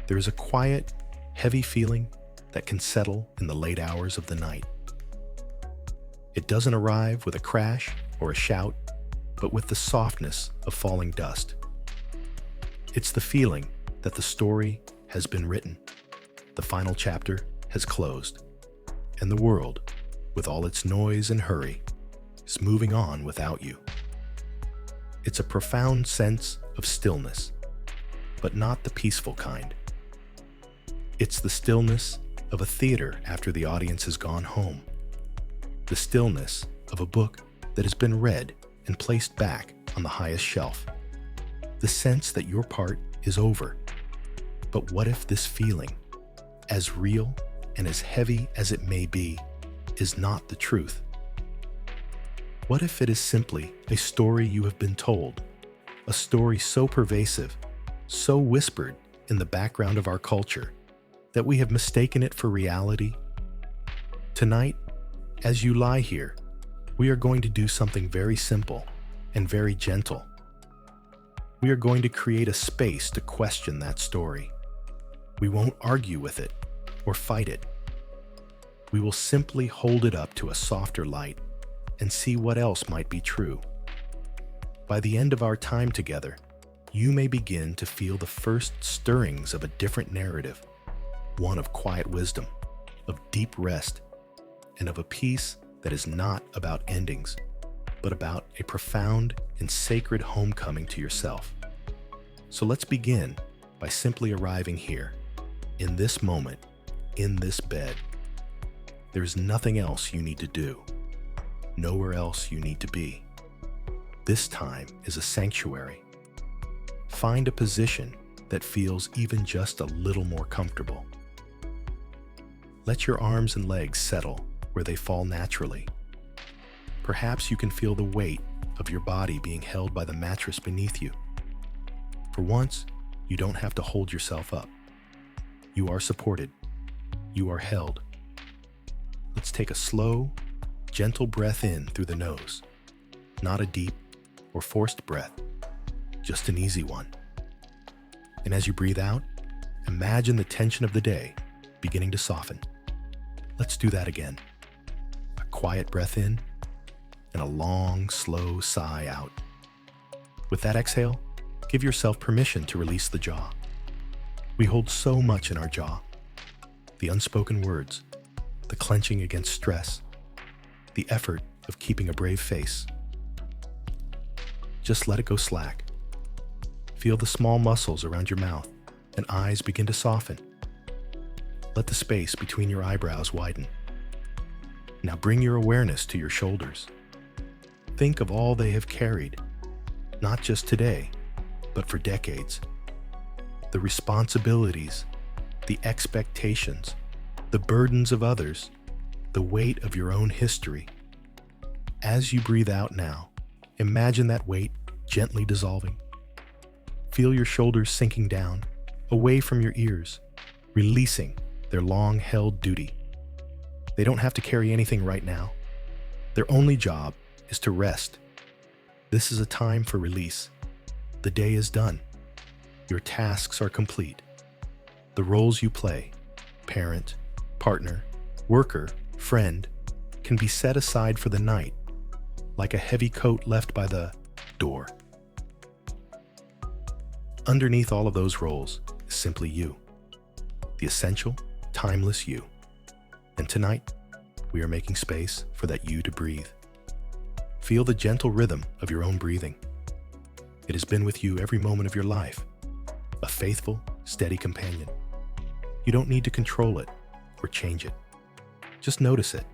There is a quiet, heavy feeling that can settle in the late hours of the night. It doesn't arrive with a crash or a shout, but with the softness of falling dust. It's the feeling that the story has been written, the final chapter has closed, and the world, with all its noise and hurry, is moving on without you. It's a profound sense of stillness, but not the peaceful kind. It's the stillness of a theater after the audience has gone home. The stillness of a book that has been read and placed back on the highest shelf. The sense that your part is over. But what if this feeling, as real and as heavy as it may be, is not the truth? What if it is simply a story you have been told, a story so pervasive, so whispered in the background of our culture, that we have mistaken it for reality? Tonight, as you lie here, we are going to do something very simple and very gentle. We are going to create a space to question that story. We won't argue with it or fight it. We will simply hold it up to a softer light and see what else might be true. By the end of our time together, you may begin to feel the first stirrings of a different narrative, one of quiet wisdom, of deep rest, and of a peace that is not about endings, but about a profound and sacred homecoming to yourself. So let's begin by simply arriving here, in this moment, in this bed. There's nothing else you need to do, nowhere else you need to be. This time is a sanctuary. Find a position that feels even just a little more comfortable. Let your arms and legs settle where they fall naturally. Perhaps you can feel the weight of your body being held by the mattress beneath you. For once, you don't have to hold yourself up. You are supported. You are held. Let's take a slow, gentle breath in through the nose. Not a deep or forced breath, just an easy one. And as you breathe out, imagine the tension of the day beginning to soften. Let's do that again. A quiet breath in and a long, slow sigh out. With that exhale, give yourself permission to release the jaw. We hold so much in our jaw. The unspoken words, the clenching against stress, the effort of keeping a brave face. Just let it go slack. Feel the small muscles around your mouth and eyes begin to soften. Let the space between your eyebrows widen. Now bring your awareness to your shoulders. Think of all they have carried, not just today, but for decades. The responsibilities, the expectations, the burdens of others, the weight of your own history. As you breathe out now, imagine that weight gently dissolving. Feel your shoulders sinking down, away from your ears, releasing their long-held duty. They don't have to carry anything right now. Their only job is to rest. This is a time for release. The day is done. Your tasks are complete. The roles you play, parent, partner, worker, friend, can be set aside for the night, like a heavy coat left by the door. Underneath all of those roles is simply you, the essential, timeless you. And tonight, we are making space for that you to breathe. Feel the gentle rhythm of your own breathing. It has been with you every moment of your life, a faithful, steady companion. You don't need to control it or change it. Just notice it.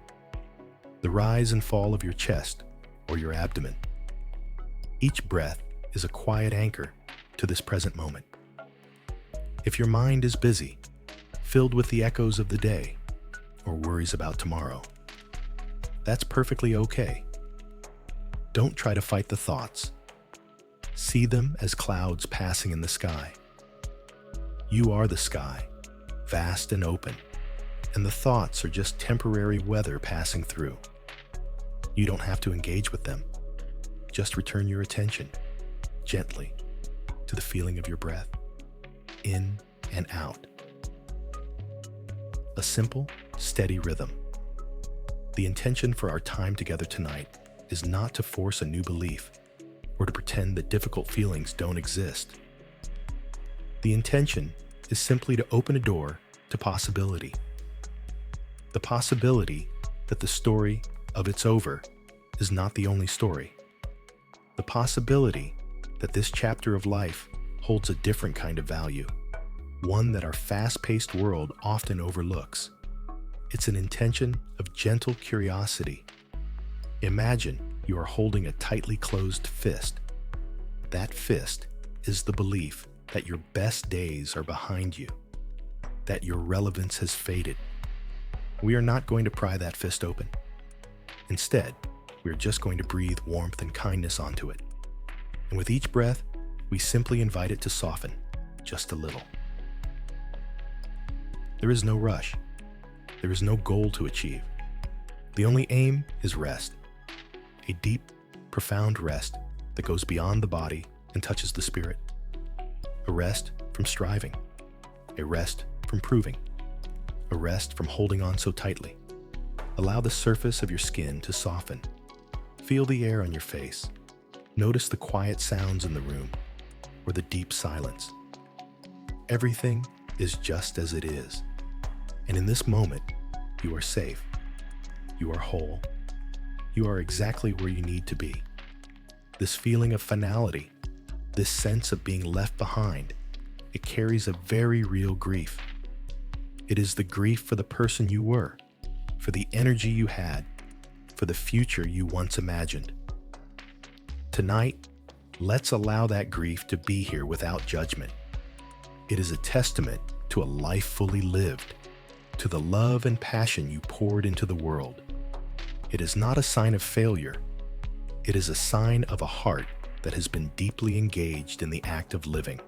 The rise and fall of your chest or your abdomen. Each breath is a quiet anchor to this present moment. If your mind is busy, filled with the echoes of the day, or worries about tomorrow, that's perfectly okay. Don't try to fight the thoughts. See them as clouds passing in the sky. You are the sky, vast and open, and the thoughts are just temporary weather passing through. You don't have to engage with them. Just return your attention, gently, to the feeling of your breath, in and out. A simple, steady rhythm. The intention for our time together tonight is not to force a new belief or to pretend that difficult feelings don't exist. The intention is simply to open a door to possibility. The possibility that the story of "it's over" is not the only story. The possibility that this chapter of life holds a different kind of value, one that our fast-paced world often overlooks. It's an intention of gentle curiosity. Imagine you are holding a tightly closed fist. That fist is the belief that your best days are behind you, that your relevance has faded. We are not going to pry that fist open. Instead, we are just going to breathe warmth and kindness onto it. And with each breath, we simply invite it to soften just a little. There is no rush. There is no goal to achieve. The only aim is rest. A deep, profound rest that goes beyond the body and touches the spirit. A rest from striving. A rest from proving. A rest from holding on so tightly. Allow the surface of your skin to soften. Feel the air on your face. Notice the quiet sounds in the room or the deep silence. Everything is just as it is. And in this moment, you are safe. You are whole. You are exactly where you need to be. This feeling of finality, this sense of being left behind, it carries a very real grief. It is the grief for the person you were, for the energy you had, for the future you once imagined. Tonight, let's allow that grief to be here without judgment. It is a testament to a life fully lived, to the love and passion you poured into the world. It is not a sign of failure. It is a sign of a heart that has been deeply engaged in the act of living.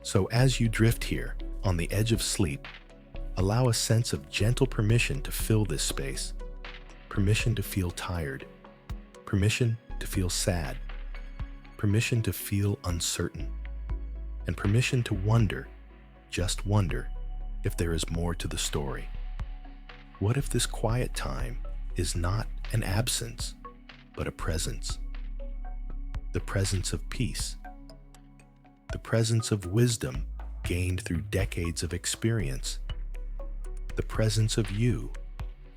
So as you drift here, on the edge of sleep, allow a sense of gentle permission to fill this space. Permission to feel tired. Permission to feel sad. Permission to feel uncertain. And permission to wonder, just wonder, if there is more to the story. What if this quiet time is not an absence, but a presence? The presence of peace. The presence of wisdom gained through decades of experience. The presence of you,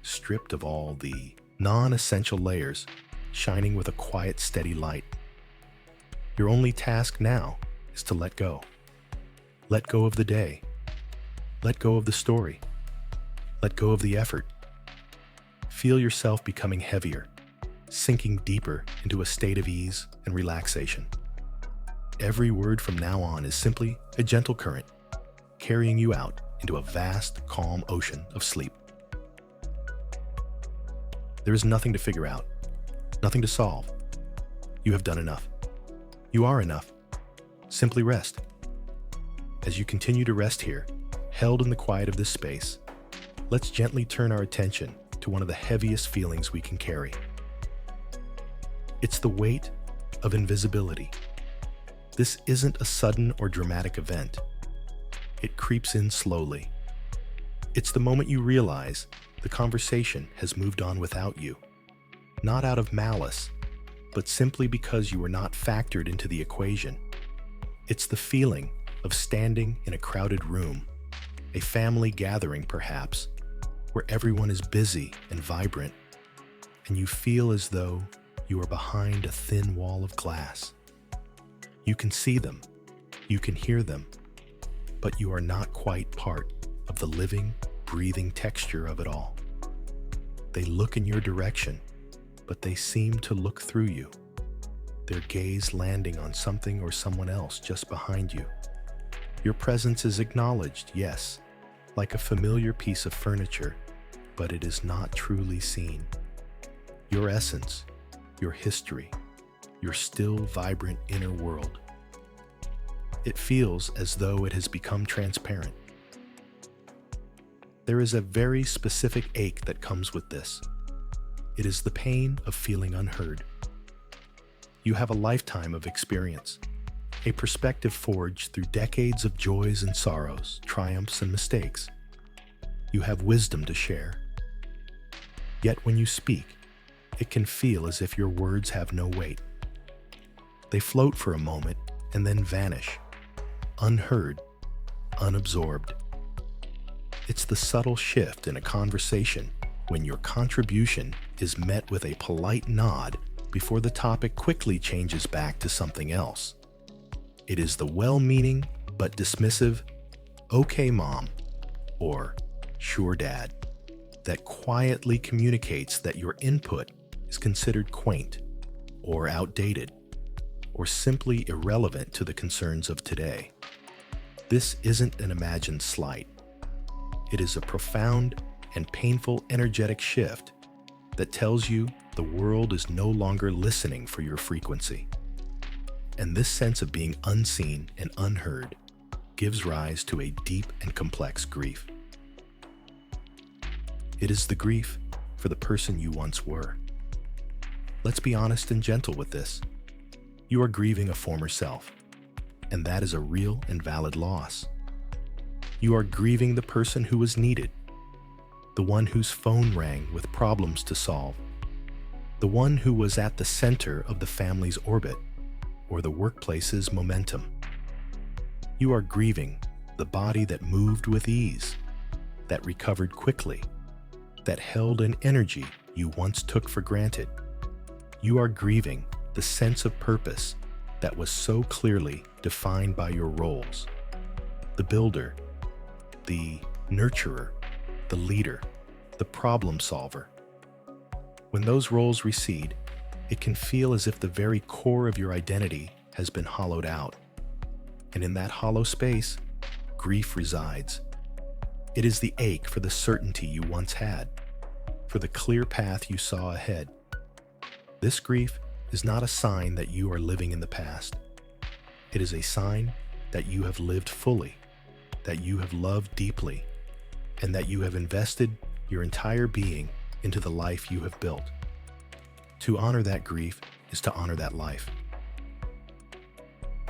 stripped of all the non-essential layers, shining with a quiet, steady light. Your only task now is to let go. Let go of the day. Let go of the story. Let go of the effort. Feel yourself becoming heavier, sinking deeper into a state of ease and relaxation. Every word from now on is simply a gentle current, carrying you out into a vast, calm ocean of sleep. There is nothing to figure out, nothing to solve. You have done enough. You are enough. Simply rest. As you continue to rest here, held in the quiet of this space, let's gently turn our attention to one of the heaviest feelings we can carry. It's the weight of invisibility. This isn't a sudden or dramatic event. It creeps in slowly. It's the moment you realize the conversation has moved on without you, not out of malice, but simply because you were not factored into the equation. It's the feeling of standing in a crowded room, a family gathering perhaps, where everyone is busy and vibrant, and you feel as though you are behind a thin wall of glass. You can see them, you can hear them, but you are not quite part of the living, breathing texture of it all. They look in your direction, but they seem to look through you, their gaze landing on something or someone else just behind you. Your presence is acknowledged, yes, like a familiar piece of furniture, but it is not truly seen. Your essence, your history, your still vibrant inner world. It feels as though it has become transparent. There is a very specific ache that comes with this. It is the pain of feeling unheard. You have a lifetime of experience, a perspective forged through decades of joys and sorrows, triumphs and mistakes. You have wisdom to share. Yet when you speak, it can feel as if your words have no weight. They float for a moment and then vanish, unheard, unabsorbed. It's the subtle shift in a conversation when your contribution is met with a polite nod before the topic quickly changes back to something else. It is the well-meaning but dismissive, "Okay, Mom," or "Sure, Dad," that quietly communicates that your input is considered quaint or outdated or simply irrelevant to the concerns of today. This isn't an imagined slight. It is a profound and painful energetic shift that tells you the world is no longer listening for your frequency. And this sense of being unseen and unheard gives rise to a deep and complex grief. It is the grief for the person you once were. Let's be honest and gentle with this. You are grieving a former self, and that is a real and valid loss. You are grieving the person who was needed, the one whose phone rang with problems to solve, the one who was at the center of the family's orbit or the workplace's momentum. You are grieving the body that moved with ease, that recovered quickly, that held an energy you once took for granted. You are grieving the sense of purpose that was so clearly defined by your roles: the builder, the nurturer, the leader, the problem solver. When those roles recede, it can feel as if the very core of your identity has been hollowed out. And in that hollow space, grief resides. It is the ache for the certainty you once had, for the clear path you saw ahead. This grief is not a sign that you are living in the past. It is a sign that you have lived fully, that you have loved deeply, and that you have invested your entire being into the life you have built. To honor that grief is to honor that life.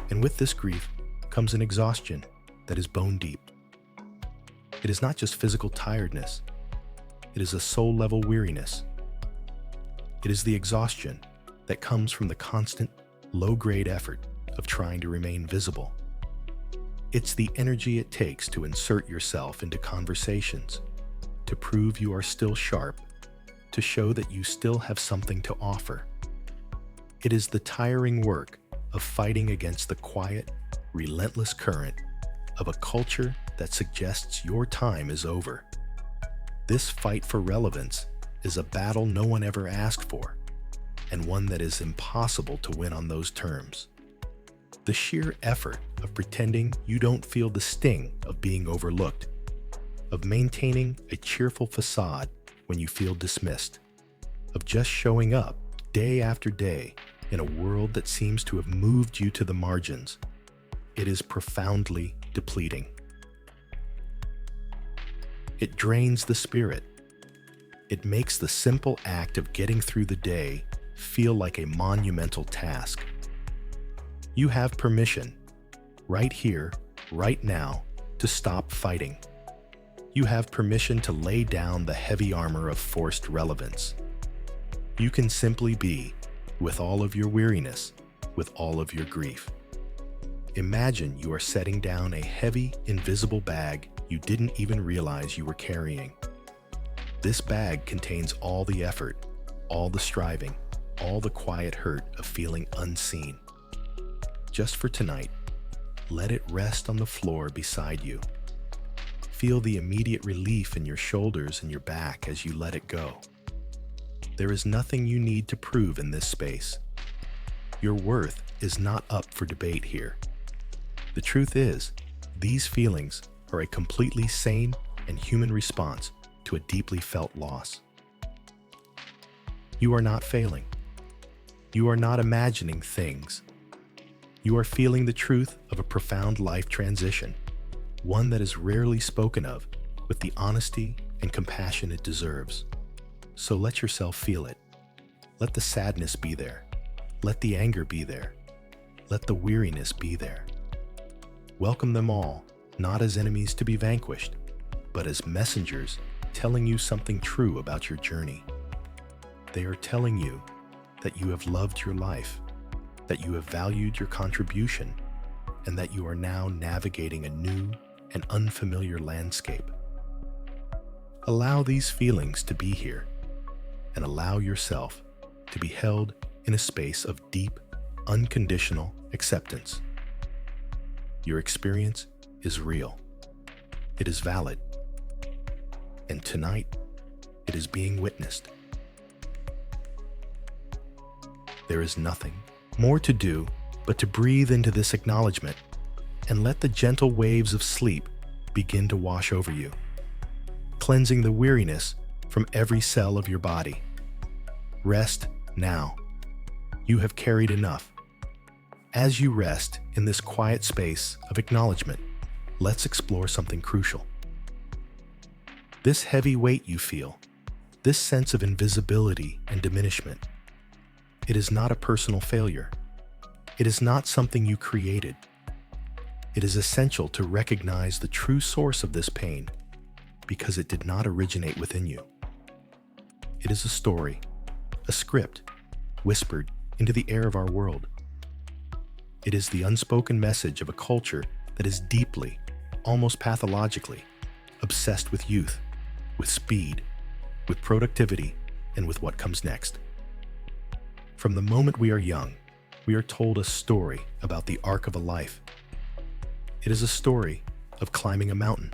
And with this grief comes an exhaustion that is bone deep. It is not just physical tiredness. It is a soul-level weariness. It is the exhaustion that comes from the constant, low-grade effort of trying to remain visible. It's the energy it takes to insert yourself into conversations, to prove you are still sharp, to show that you still have something to offer. It is the tiring work of fighting against the quiet, relentless current of a culture that suggests your time is over. This fight for relevance is a battle no one ever asked for, and one that is impossible to win on those terms. The sheer effort of pretending you don't feel the sting of being overlooked, of maintaining a cheerful facade when you feel dismissed, of just showing up day after day in a world that seems to have moved you to the margins. It is profoundly depleting. It drains the spirit. It makes the simple act of getting through the day feel like a monumental task. You have permission, right here, right now, to stop fighting. You have permission to lay down the heavy armor of forced relevance. You can simply be, with all of your weariness, with all of your grief. Imagine you are setting down a heavy, invisible bag you didn't even realize you were carrying. This bag contains all the effort, all the striving, all the quiet hurt of feeling unseen. Just for tonight, let it rest on the floor beside you. Feel the immediate relief in your shoulders and your back as you let it go. There is nothing you need to prove in this space. Your worth is not up for debate here. The truth is, these feelings are a completely sane and human response to a deeply felt loss. You are not failing. You are not imagining things. You are feeling the truth of a profound life transition, one that is rarely spoken of with the honesty and compassion it deserves. So let yourself feel it. Let the sadness be there. Let the anger be there. Let the weariness be there. Welcome them all, not as enemies to be vanquished, but as messengers telling you something true about your journey. They are telling you that you have loved your life, that you have valued your contribution, and that you are now navigating a new and unfamiliar landscape. Allow these feelings to be here, and allow yourself to be held in a space of deep, unconditional acceptance. Your experience is real. It is valid. And tonight, it is being witnessed. There is nothing more to do but to breathe into this acknowledgement and let the gentle waves of sleep begin to wash over you, cleansing the weariness from every cell of your body. Rest now. You have carried enough. As you rest in this quiet space of acknowledgement, let's explore something crucial. This heavy weight you feel, this sense of invisibility and diminishment, it is not a personal failure. It is not something you created. It is essential to recognize the true source of this pain because it did not originate within you. It is a story, a script, whispered into the air of our world. It is the unspoken message of a culture that is deeply, almost pathologically, obsessed with youth, with speed, with productivity, and with what comes next. From the moment we are young, we are told a story about the arc of a life. It is a story of climbing a mountain.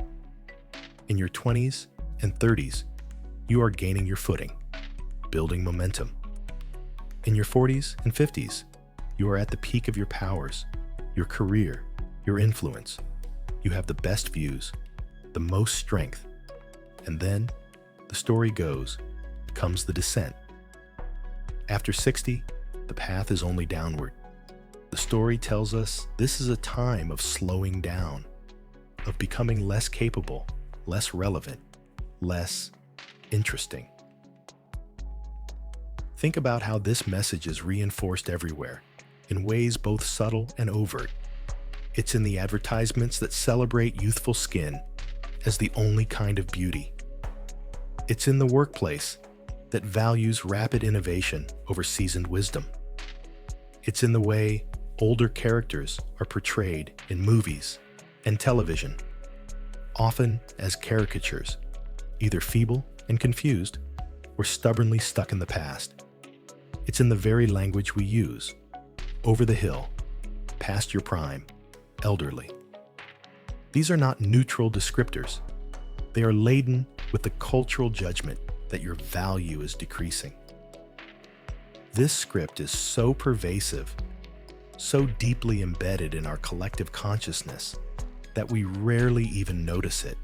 In your 20s and 30s, you are gaining your footing, building momentum. In your 40s and 50s, you are at the peak of your powers, your career, your influence. You have the best views, the most strength. And then, the story goes, comes the descent. After 60, the path is only downward. The story tells us this is a time of slowing down, of becoming less capable, less relevant, less interesting. Think about how this message is reinforced everywhere, in ways both subtle and overt. It's in the advertisements that celebrate youthful skin as the only kind of beauty. It's in the workplace that values rapid innovation over seasoned wisdom. It's in the way older characters are portrayed in movies and television, often as caricatures, either feeble and confused or stubbornly stuck in the past. It's in the very language we use: over the hill, past your prime, elderly. These are not neutral descriptors. They are laden with the cultural judgment that your value is decreasing. This script is so pervasive, so deeply embedded in our collective consciousness that we rarely even notice it.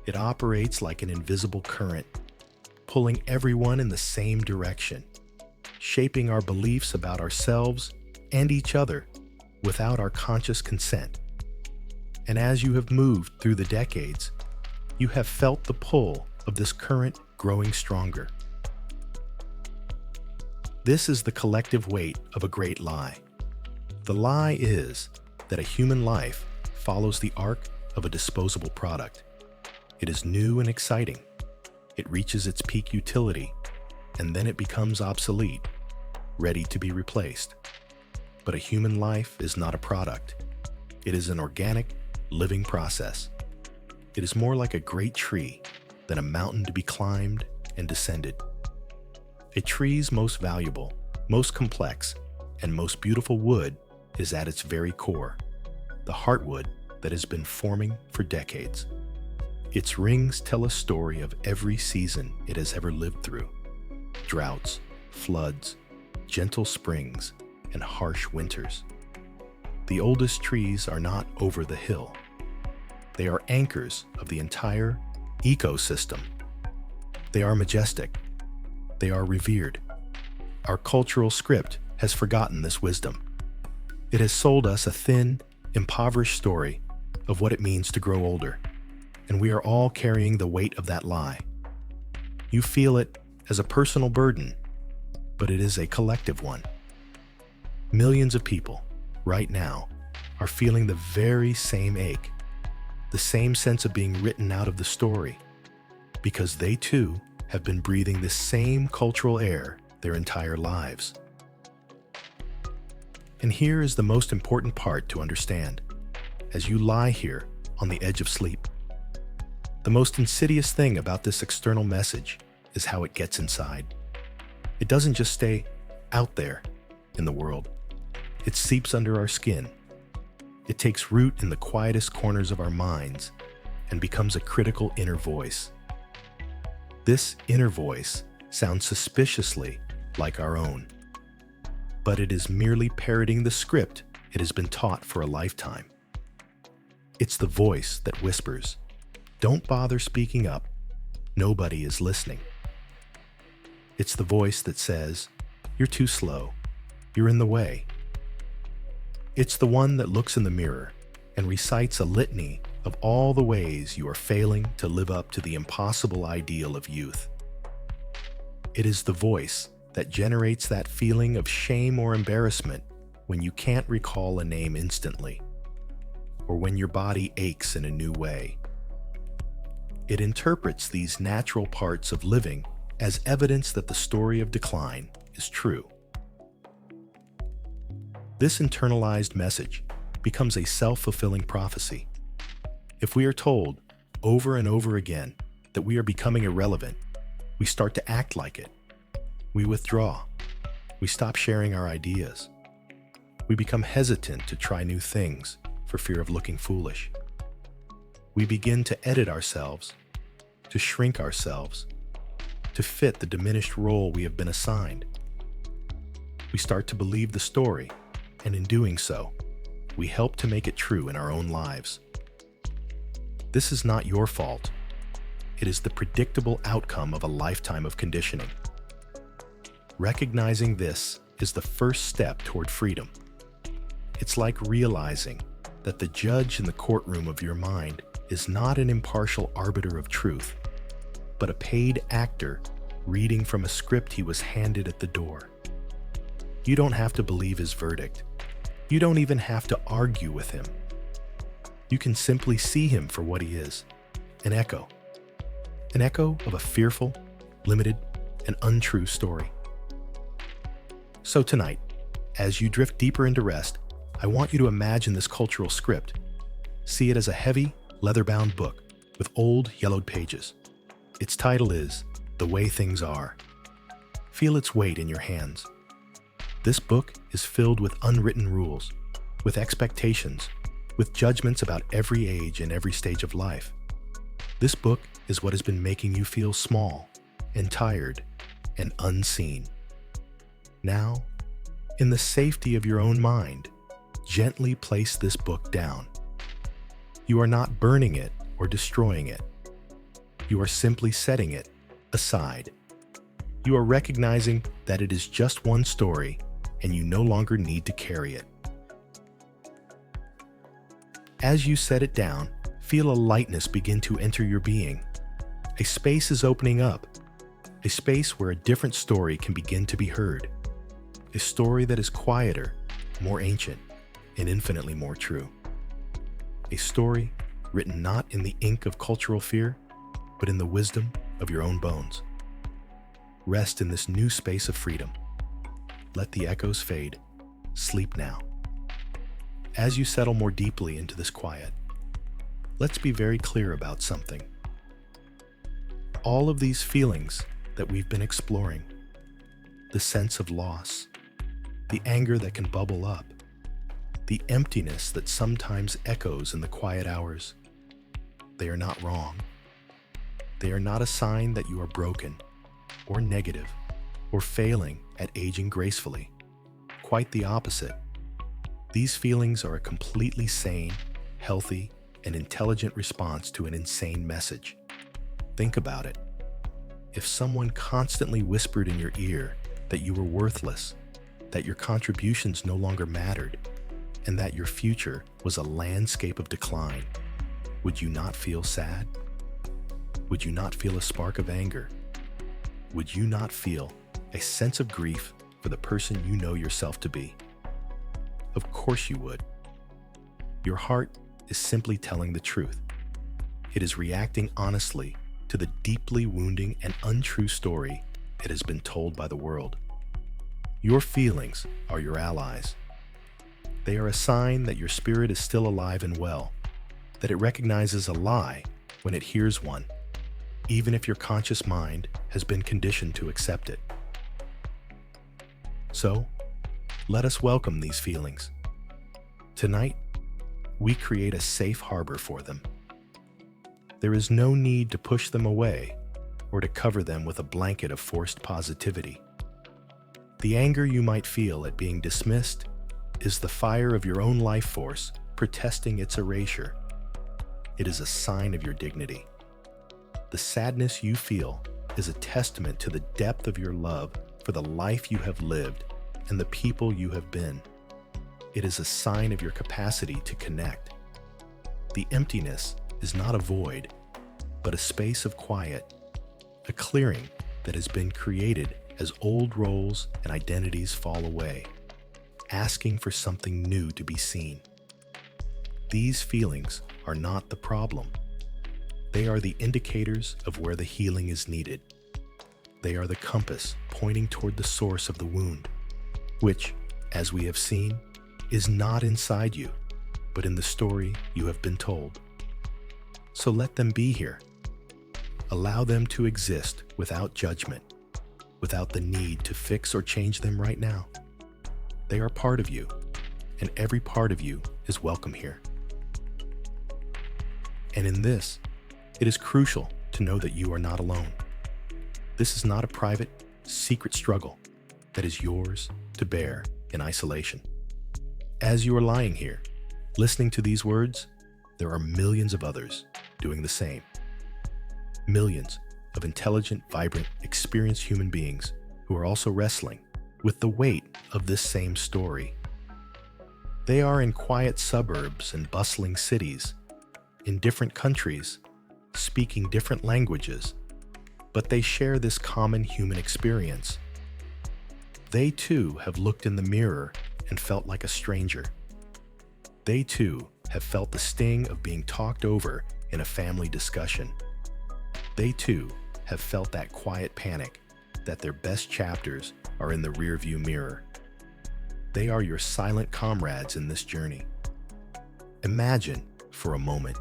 It operates like an invisible current, pulling everyone in the same direction, shaping our beliefs about ourselves and each other without our conscious consent. And as you have moved through the decades, you have felt the pull of this current growing stronger. This is the collective weight of a great lie. The lie is that a human life follows the arc of a disposable product. It is new and exciting. It reaches its peak utility, and then it becomes obsolete, ready to be replaced. But a human life is not a product. It is an organic, living process. It is more like a great tree than a mountain to be climbed and descended. A tree's most valuable, most complex, and most beautiful wood is at its very core, the heartwood that has been forming for decades. Its rings tell a story of every season it has ever lived through: droughts, floods, gentle springs, and harsh winters. The oldest trees are not over the hill. They are anchors of the entire ecosystem. They are majestic. They are revered. Our cultural script has forgotten this wisdom. It has sold us a thin, impoverished story of what it means to grow older, and we are all carrying the weight of that lie. You feel it as a personal burden, but it is a collective one. Millions of people, right now, are feeling the very same ache, the same sense of being written out of the story, because they too have been breathing the same cultural air their entire lives. And here is the most important part to understand as you lie here on the edge of sleep. The most insidious thing about this external message is how it gets inside. It doesn't just stay out there in the world. It seeps under our skin. It takes root in the quietest corners of our minds and becomes a critical inner voice. This inner voice sounds suspiciously like our own, but it is merely parroting the script it has been taught for a lifetime. It's the voice that whispers, "Don't bother speaking up. Nobody is listening." It's the voice that says, "You're too slow. You're in the way." It's the one that looks in the mirror and recites a litany of all the ways you are failing to live up to the impossible ideal of youth. It is the voice that generates that feeling of shame or embarrassment when you can't recall a name instantly, or when your body aches in a new way. It interprets these natural parts of living as evidence that the story of decline is true. This internalized message becomes a self-fulfilling prophecy. If we are told over and over again that we are becoming irrelevant, we start to act like it. We withdraw. We stop sharing our ideas. We become hesitant to try new things for fear of looking foolish. We begin to edit ourselves, to shrink ourselves, to fit the diminished role we have been assigned. We start to believe the story, and in doing so, we help to make it true in our own lives. This is not your fault. It is the predictable outcome of a lifetime of conditioning. Recognizing this is the first step toward freedom. It's like realizing that the judge in the courtroom of your mind is not an impartial arbiter of truth, but a paid actor reading from a script he was handed at the door. You don't have to believe his verdict. You don't even have to argue with him. You can simply see him for what he is, an echo of a fearful, limited, and untrue story. So tonight, as you drift deeper into rest, I want you to imagine this cultural script. See it as a heavy, leather-bound book with old, yellowed pages. Its title is The Way Things Are. Feel its weight in your hands. This book is filled with unwritten rules, with expectations, with judgments about every age and every stage of life. This book is what has been making you feel small and tired and unseen. Now, in the safety of your own mind, gently place this book down. You are not burning it or destroying it. You are simply setting it aside. You are recognizing that it is just one story and you no longer need to carry it. As you set it down, feel a lightness begin to enter your being. A space is opening up, a space where a different story can begin to be heard. A story that is quieter, more ancient, and infinitely more true. A story written not in the ink of cultural fear, but in the wisdom of your own bones. Rest in this new space of freedom. Let the echoes fade. Sleep now. As you settle more deeply into this quiet, let's be very clear about something. All of these feelings that we've been exploring, the sense of loss, the anger that can bubble up, the emptiness that sometimes echoes in the quiet hours, they are not wrong. They are not a sign that you are broken, or negative, or failing at aging gracefully. Quite the opposite. These feelings are a completely sane, healthy, and intelligent response to an insane message. Think about it. If someone constantly whispered in your ear that you were worthless, that your contributions no longer mattered, and that your future was a landscape of decline, would you not feel sad? Would you not feel a spark of anger? Would you not feel a sense of grief for the person you know yourself to be? Of course you would. Your heart is simply telling the truth. It is reacting honestly to the deeply wounding and untrue story it has been told by the world. Your feelings are your allies. They are a sign that your spirit is still alive and well, that it recognizes a lie when it hears one, even if your conscious mind has been conditioned to accept it. So, let us welcome these feelings. Tonight, we create a safe harbor for them. There is no need to push them away or to cover them with a blanket of forced positivity. The anger you might feel at being dismissed is the fire of your own life force protesting its erasure. It is a sign of your dignity. The sadness you feel is a testament to the depth of your love for the life you have lived and the people you have been. It is a sign of your capacity to connect. The emptiness is not a void, but a space of quiet, a clearing that has been created as old roles and identities fall away, asking for something new to be seen. These feelings are not the problem. They are the indicators of where the healing is needed. They are the compass pointing toward the source of the wound, which, as we have seen, is not inside you, but in the story you have been told. So let them be here. Allow them to exist without judgment, without the need to fix or change them right now. They are part of you, and every part of you is welcome here. And in this, it is crucial to know that you are not alone. This is not a private, secret struggle that is yours to bear in isolation. As you are lying here, listening to these words, there are millions of others doing the same. Millions of intelligent, vibrant, experienced human beings who are also wrestling with the weight of this same story. They are in quiet suburbs and bustling cities, in different countries, speaking different languages, but they share this common human experience. They too have looked in the mirror and felt like a stranger. They too have felt the sting of being talked over in a family discussion. They too have felt that quiet panic that their best chapters are in the rearview mirror. They are your silent comrades in this journey. Imagine, for a moment,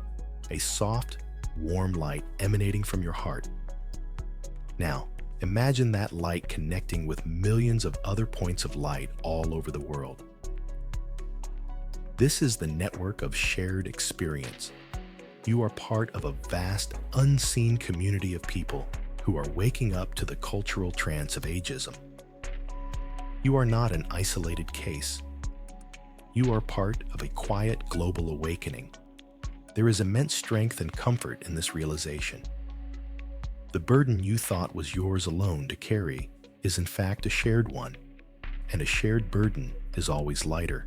a soft, warm light emanating from your heart. Now, imagine that light connecting with millions of other points of light all over the world. This is the network of shared experience. You are part of a vast, unseen community of people who are waking up to the cultural trance of ageism. You are not an isolated case. You are part of a quiet global awakening. There is immense strength and comfort in this realization. The burden you thought was yours alone to carry is in fact a shared one, and a shared burden is always lighter.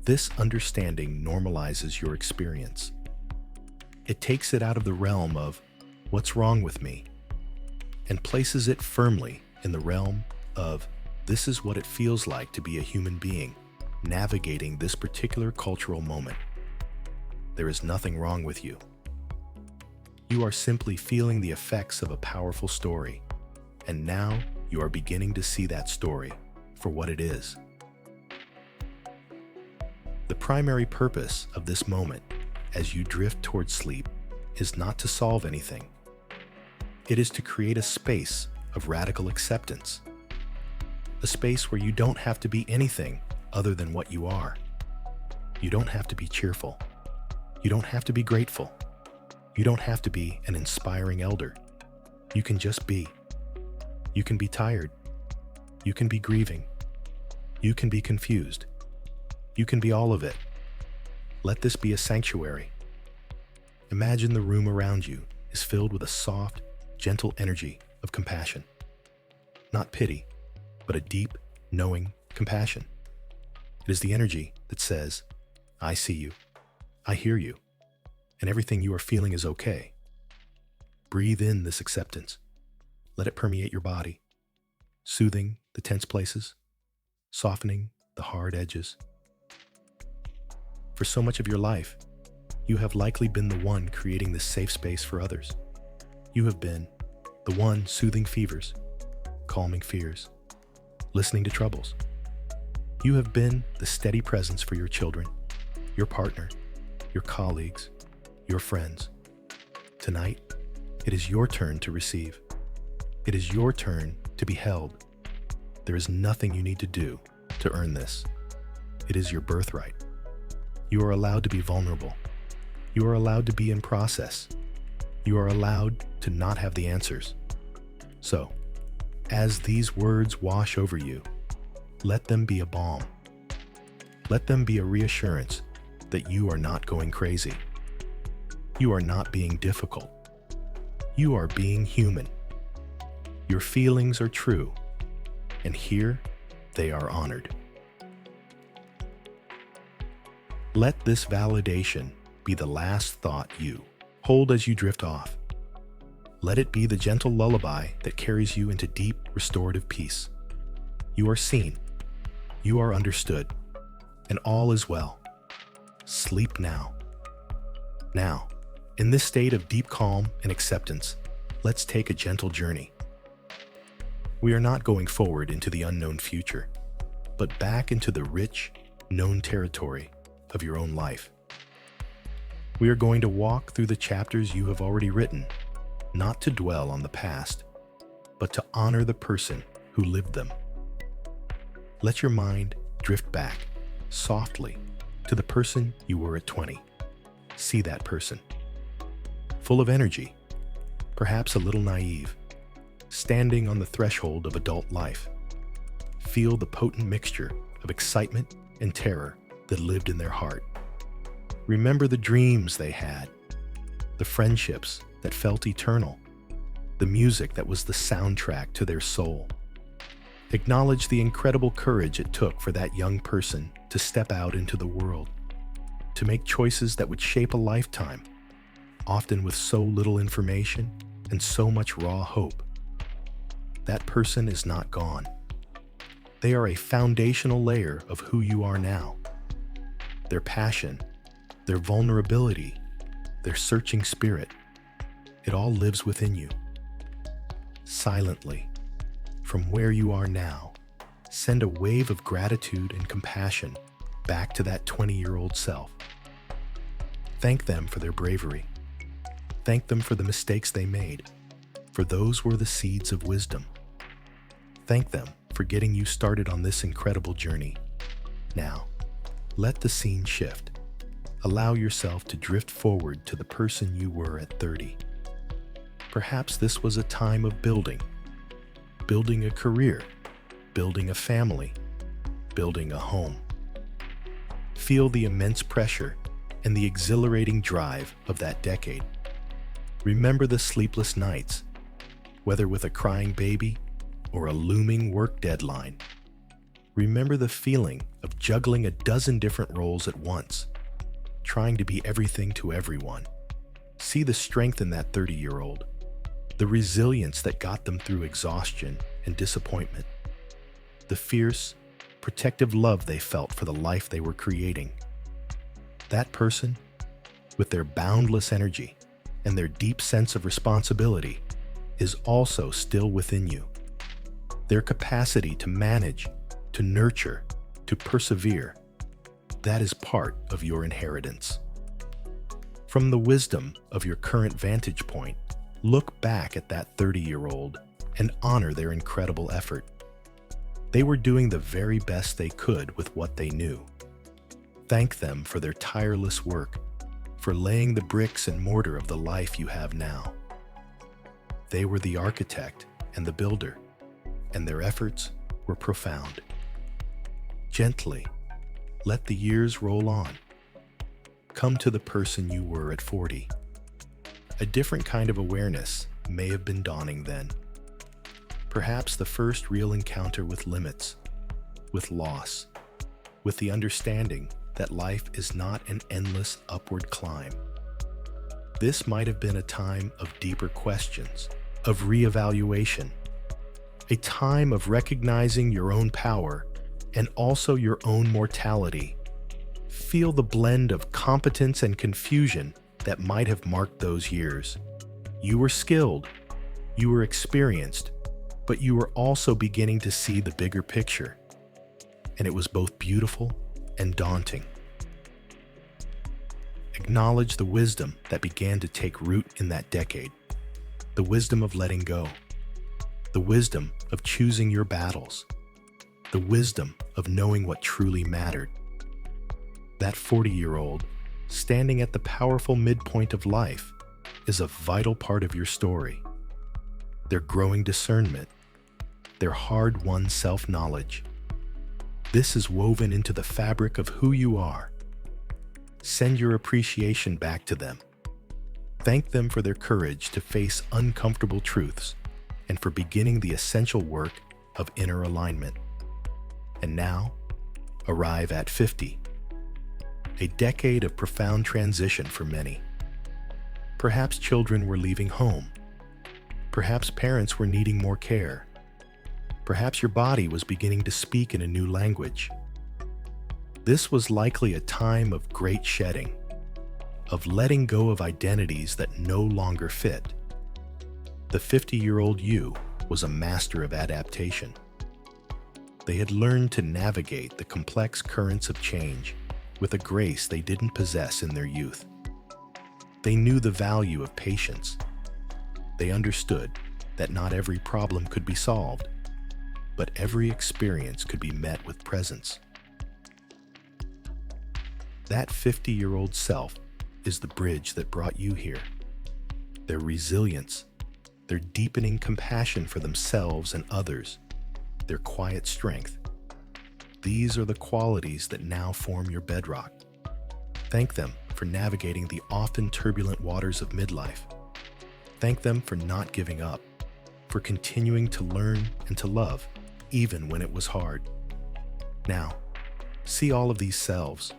This understanding normalizes your experience. It takes it out of the realm of, "What's wrong with me?" and places it firmly in the realm of, "This is what it feels like to be a human being, navigating this particular cultural moment." There is nothing wrong with you. You are simply feeling the effects of a powerful story, and now you are beginning to see that story for what it is. The primary purpose of this moment, as you drift towards sleep, is not to solve anything. It is to create a space of radical acceptance. A space where you don't have to be anything other than what you are. You don't have to be cheerful. You don't have to be grateful. You don't have to be an inspiring elder. You can just be. You can be tired. You can be grieving. You can be confused. You can be all of it. Let this be a sanctuary. Imagine the room around you is filled with a soft, gentle energy of compassion. Not pity, but a deep, knowing compassion. It is the energy that says, "I see you, I hear you, and everything you are feeling is okay." Breathe in this acceptance. Let it permeate your body, soothing the tense places, softening the hard edges. For so much of your life, you have likely been the one creating this safe space for others. You have been the one soothing fevers, calming fears, listening to troubles. You have been the steady presence for your children, your partner, your colleagues, your friends. Tonight, it is your turn to receive. It is your turn to be held. There is nothing you need to do to earn this. It is your birthright. You are allowed to be vulnerable. You are allowed to be in process. You are allowed to not have the answers. So, as these words wash over you, let them be a balm. Let them be a reassurance that you are not going crazy. You are not being difficult. You are being human. Your feelings are true, and here they are honored. Let this validation be the last thought you hold as you drift off. Let it be the gentle lullaby that carries you into deep, restorative peace. You are seen. You are understood. And all is well. Sleep now. Now, in this state of deep calm and acceptance, let's take a gentle journey. We are not going forward into the unknown future, but back into the rich, known territory of your own life. We are going to walk through the chapters you have already written, not to dwell on the past, but to honor the person who lived them. Let your mind drift back, softly, to the person you were at 20. See that person. Full of energy, perhaps a little naive, standing on the threshold of adult life. Feel the potent mixture of excitement and terror that lived in their heart. Remember the dreams they had, the friendships that felt eternal, the music that was the soundtrack to their soul. Acknowledge the incredible courage it took for that young person to step out into the world, to make choices that would shape a lifetime, often with so little information and so much raw hope. That person is not gone. They are a foundational layer of who you are now. Their passion, their vulnerability, their searching spirit, it all lives within you. Silently, from where you are now, send a wave of gratitude and compassion back to that 20-year-old self. Thank them for their bravery. Thank them for the mistakes they made, for those were the seeds of wisdom. Thank them for getting you started on this incredible journey. Now, let the scene shift. Allow yourself to drift forward to the person you were at 30. Perhaps this was a time of building a career, building a family, building a home. Feel the immense pressure and the exhilarating drive of that decade. Remember the sleepless nights, whether with a crying baby or a looming work deadline. Remember the feeling of juggling a dozen different roles at once, trying to be everything to everyone. See the strength in that 30-year-old, the resilience that got them through exhaustion and disappointment, the fierce, protective love they felt for the life they were creating. That person, with their boundless energy and their deep sense of responsibility, is also still within you. Their capacity to manage, to nurture, to persevere, that is part of your inheritance. From the wisdom of your current vantage point, look back at that 30-year-old and honor their incredible effort. They were doing the very best they could with what they knew. Thank them for their tireless work, for laying the bricks and mortar of the life you have now. They were the architect and the builder, and their efforts were profound. Gently, let the years roll on. Come to the person you were at 40. A different kind of awareness may have been dawning then. Perhaps the first real encounter with limits, with loss, with the understanding that life is not an endless upward climb. This might have been a time of deeper questions, of reevaluation, a time of recognizing your own power and also your own mortality. Feel the blend of competence and confusion that might have marked those years. You were skilled, you were experienced, but you were also beginning to see the bigger picture. And it was both beautiful and daunting. Acknowledge the wisdom that began to take root in that decade. The wisdom of letting go. The wisdom of choosing your battles. The wisdom of knowing what truly mattered. That 40-year-old, standing at the powerful midpoint of life, is a vital part of your story. Their growing discernment, their hard-won self-knowledge. This is woven into the fabric of who you are. Send your appreciation back to them. Thank them for their courage to face uncomfortable truths and for beginning the essential work of inner alignment. And now, arrive at 50. A decade of profound transition for many. Perhaps children were leaving home. Perhaps parents were needing more care. Perhaps your body was beginning to speak in a new language. This was likely a time of great shedding, of letting go of identities that no longer fit. The 50-year-old you was a master of adaptation. They had learned to navigate the complex currents of change with a grace they didn't possess in their youth. They knew the value of patience. They understood that not every problem could be solved, but every experience could be met with presence. That 50-year-old self is the bridge that brought you here. Their resilience, their deepening compassion for themselves and others, their quiet strength. These are the qualities that now form your bedrock. Thank them for navigating the often turbulent waters of midlife. Thank them for not giving up, for continuing to learn and to love, even when it was hard. Now, see all of these selves,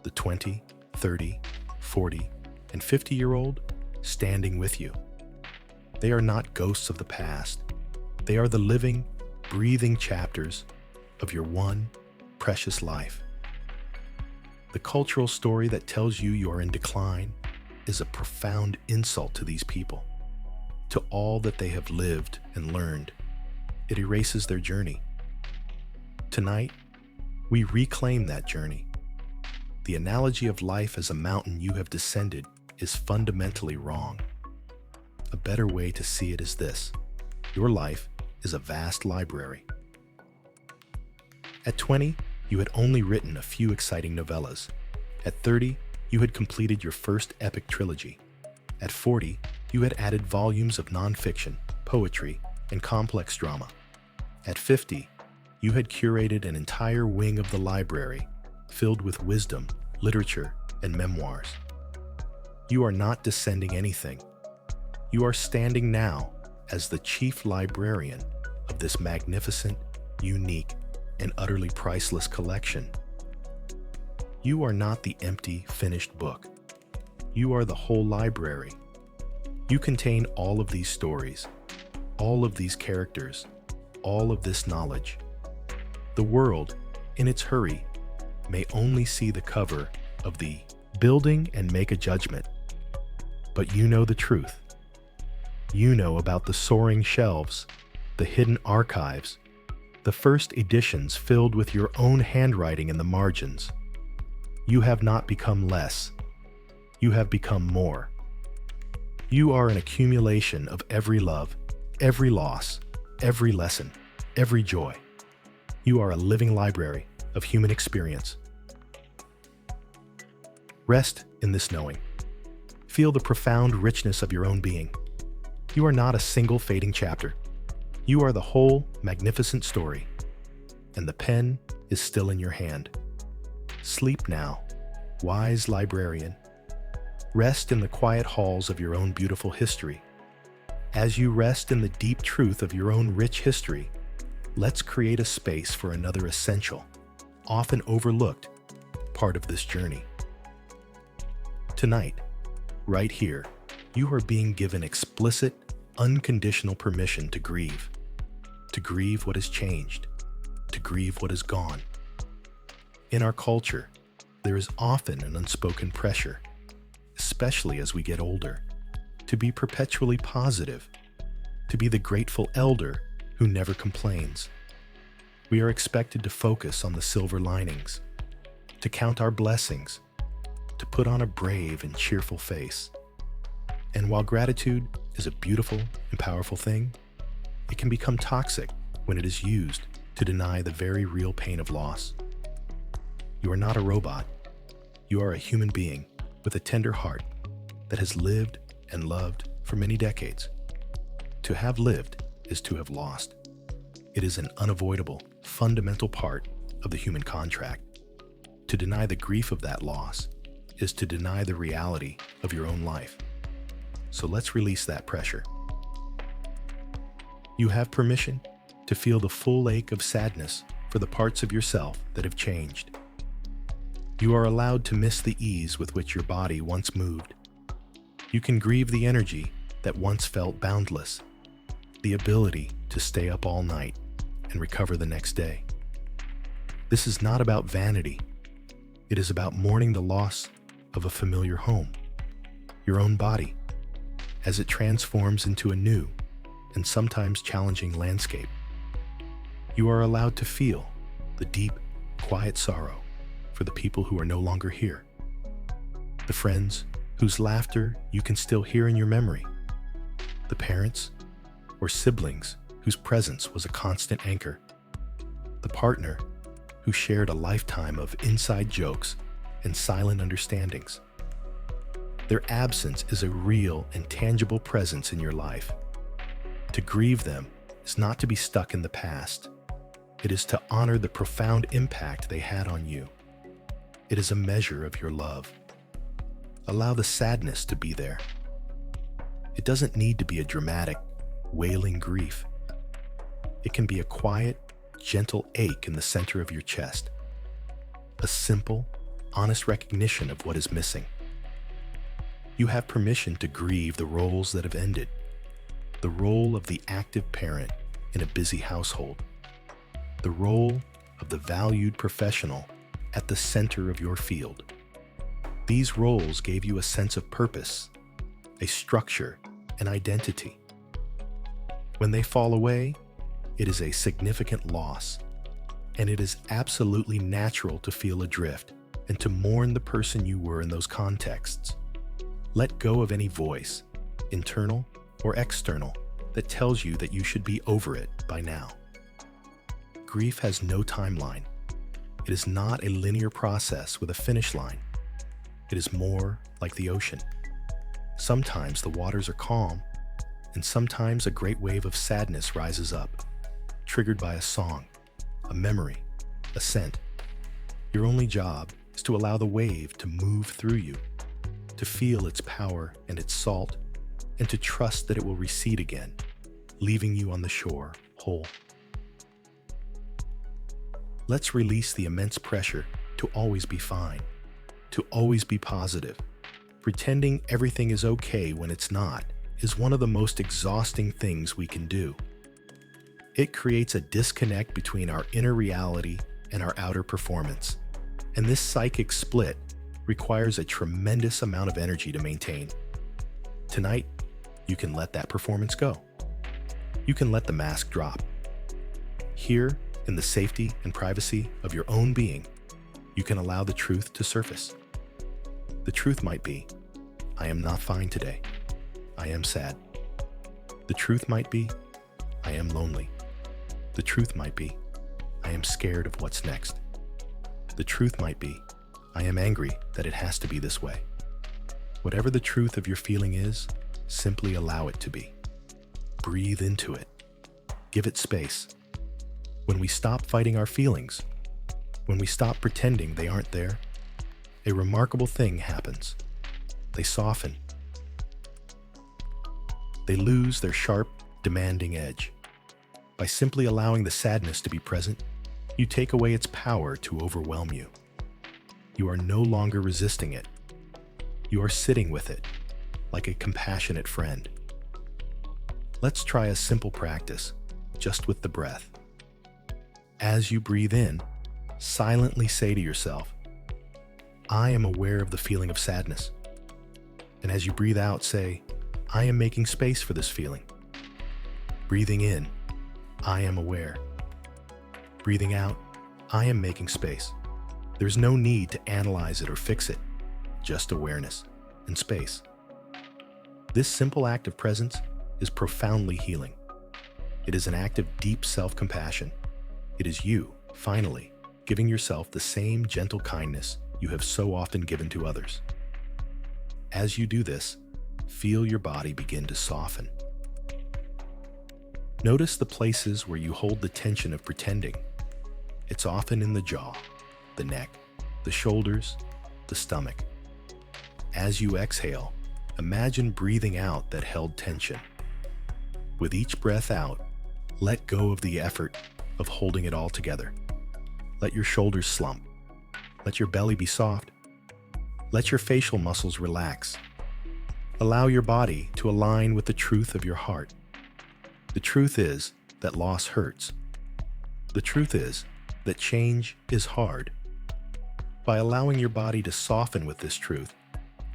the 20, 30, 40, and 50-year-old, standing with you. They are not ghosts of the past. They are the living, breathing chapters of your one precious life. The cultural story that tells you are in decline is a profound insult to these people, to all that they have lived and learned. It erases their journey. Tonight, we reclaim that journey. The analogy of life as a mountain you have descended is fundamentally wrong. A better way to see it is this: your life is a vast library. At 20, you had only written a few exciting novellas. At 30, you had completed your first epic trilogy. At 40, you had added volumes of nonfiction, poetry, and complex drama. At 50, you had curated an entire wing of the library filled with wisdom, literature, and memoirs. You are not descending anything. You are standing now as the chief librarian of this magnificent, unique, and utterly priceless collection. You are not the empty, finished book. You are the whole library. You contain all of these stories, all of these characters, all of this knowledge. The world, in its hurry, may only see the cover of the building and make a judgment. But you know the truth. You know about the soaring shelves, the hidden archives, the first editions filled with your own handwriting in the margins. You have not become less. You have become more. You are an accumulation of every love, every loss, every lesson, every joy. You are a living library of human experience. Rest in this knowing. Feel the profound richness of your own being. You are not a single fading chapter. You are the whole magnificent story, and the pen is still in your hand. Sleep now, wise librarian. Rest in the quiet halls of your own beautiful history. As you rest in the deep truth of your own rich history, let's create a space for another essential, often overlooked, part of this journey. Tonight, right here, you are being given explicit, unconditional permission to grieve what has changed, to to grieve what is gone. In our culture, there is often an unspoken pressure, especially as we get older, to be perpetually positive, to be the grateful elder who never complains. We are expected to focus on the silver linings, to count our blessings, to put on a brave and cheerful face. And while gratitude is a beautiful and powerful thing, it can become toxic when it is used to deny the very real pain of loss. You are not a robot. You are a human being with a tender heart that has lived and loved for many decades. To have lived is to have lost. It is an unavoidable, fundamental part of the human contract. To deny the grief of that loss is to deny the reality of your own life. So let's release that pressure. You have permission to feel the full ache of sadness for the parts of yourself that have changed. You are allowed to miss the ease with which your body once moved. You can grieve the energy that once felt boundless, the ability to stay up all night and recover the next day. This is not about vanity. It is about mourning the loss of a familiar home, your own body, as it transforms into a new and sometimes challenging landscape. You are allowed to feel the deep, quiet sorrow for the people who are no longer here, the friends whose laughter you can still hear in your memory, the parents or siblings whose presence was a constant anchor, the partner who shared a lifetime of inside jokes and silent understandings. Their absence is a real and tangible presence in your life. To grieve them is not to be stuck in the past. It is to honor the profound impact they had on you. It is a measure of your love. Allow the sadness to be there. It doesn't need to be a dramatic, wailing grief. It can be a quiet, gentle ache in the center of your chest. A simple, honest recognition of what is missing. You have permission to grieve the roles that have ended. The role of the active parent in a busy household. The role of the valued professional at the center of your field. These roles gave you a sense of purpose, a structure, an identity. When they fall away, it is a significant loss, and it is absolutely natural to feel adrift and to mourn the person you were in those contexts. Let go of any voice, internal or external, that tells you that you should be over it by now. Grief has no timeline. It is not a linear process with a finish line. It is more like the ocean. Sometimes the waters are calm, and sometimes a great wave of sadness rises up, triggered by a song, a memory, a scent. Your only job is to allow the wave to move through you, to feel its power and its salt, and to trust that it will recede again, leaving you on the shore whole. Let's release the immense pressure to always be fine, to always be positive. Pretending everything is okay when it's not is one of the most exhausting things we can do. It creates a disconnect between our inner reality and our outer performance, and this psychic split requires a tremendous amount of energy to maintain. Tonight, you can let that performance go. You can let the mask drop. Here, in the safety and privacy of your own being, you can allow the truth to surface. The truth might be, I am not fine today. I am sad. The truth might be, I am lonely. The truth might be, I am scared of what's next. The truth might be, I am angry that it has to be this way. Whatever the truth of your feeling is, simply allow it to be. Breathe into it. Give it space. When we stop fighting our feelings, when we stop pretending they aren't there, a remarkable thing happens. They soften. They lose their sharp, demanding edge. By simply allowing the sadness to be present, you take away its power to overwhelm you. You are no longer resisting it. You are sitting with it, like a compassionate friend. Let's try a simple practice, just with the breath. As you breathe in, silently say to yourself, I am aware of the feeling of sadness. And as you breathe out, say, I am making space for this feeling. Breathing in, I am aware. Breathing out, I am making space. There's no need to analyze it or fix it, just awareness and space. This simple act of presence is profoundly healing. It is an act of deep self-compassion. It is you, finally, giving yourself the same gentle kindness you have so often given to others. As you do this, feel your body begin to soften. Notice the places where you hold the tension of pretending. It's often in the jaw, the neck, the shoulders, the stomach. As you exhale, imagine breathing out that held tension. With each breath out, let go of the effort of holding it all together. Let your shoulders slump. Let your belly be soft. Let your facial muscles relax. Allow your body to align with the truth of your heart. The truth is that loss hurts. The truth is that change is hard. By allowing your body to soften with this truth,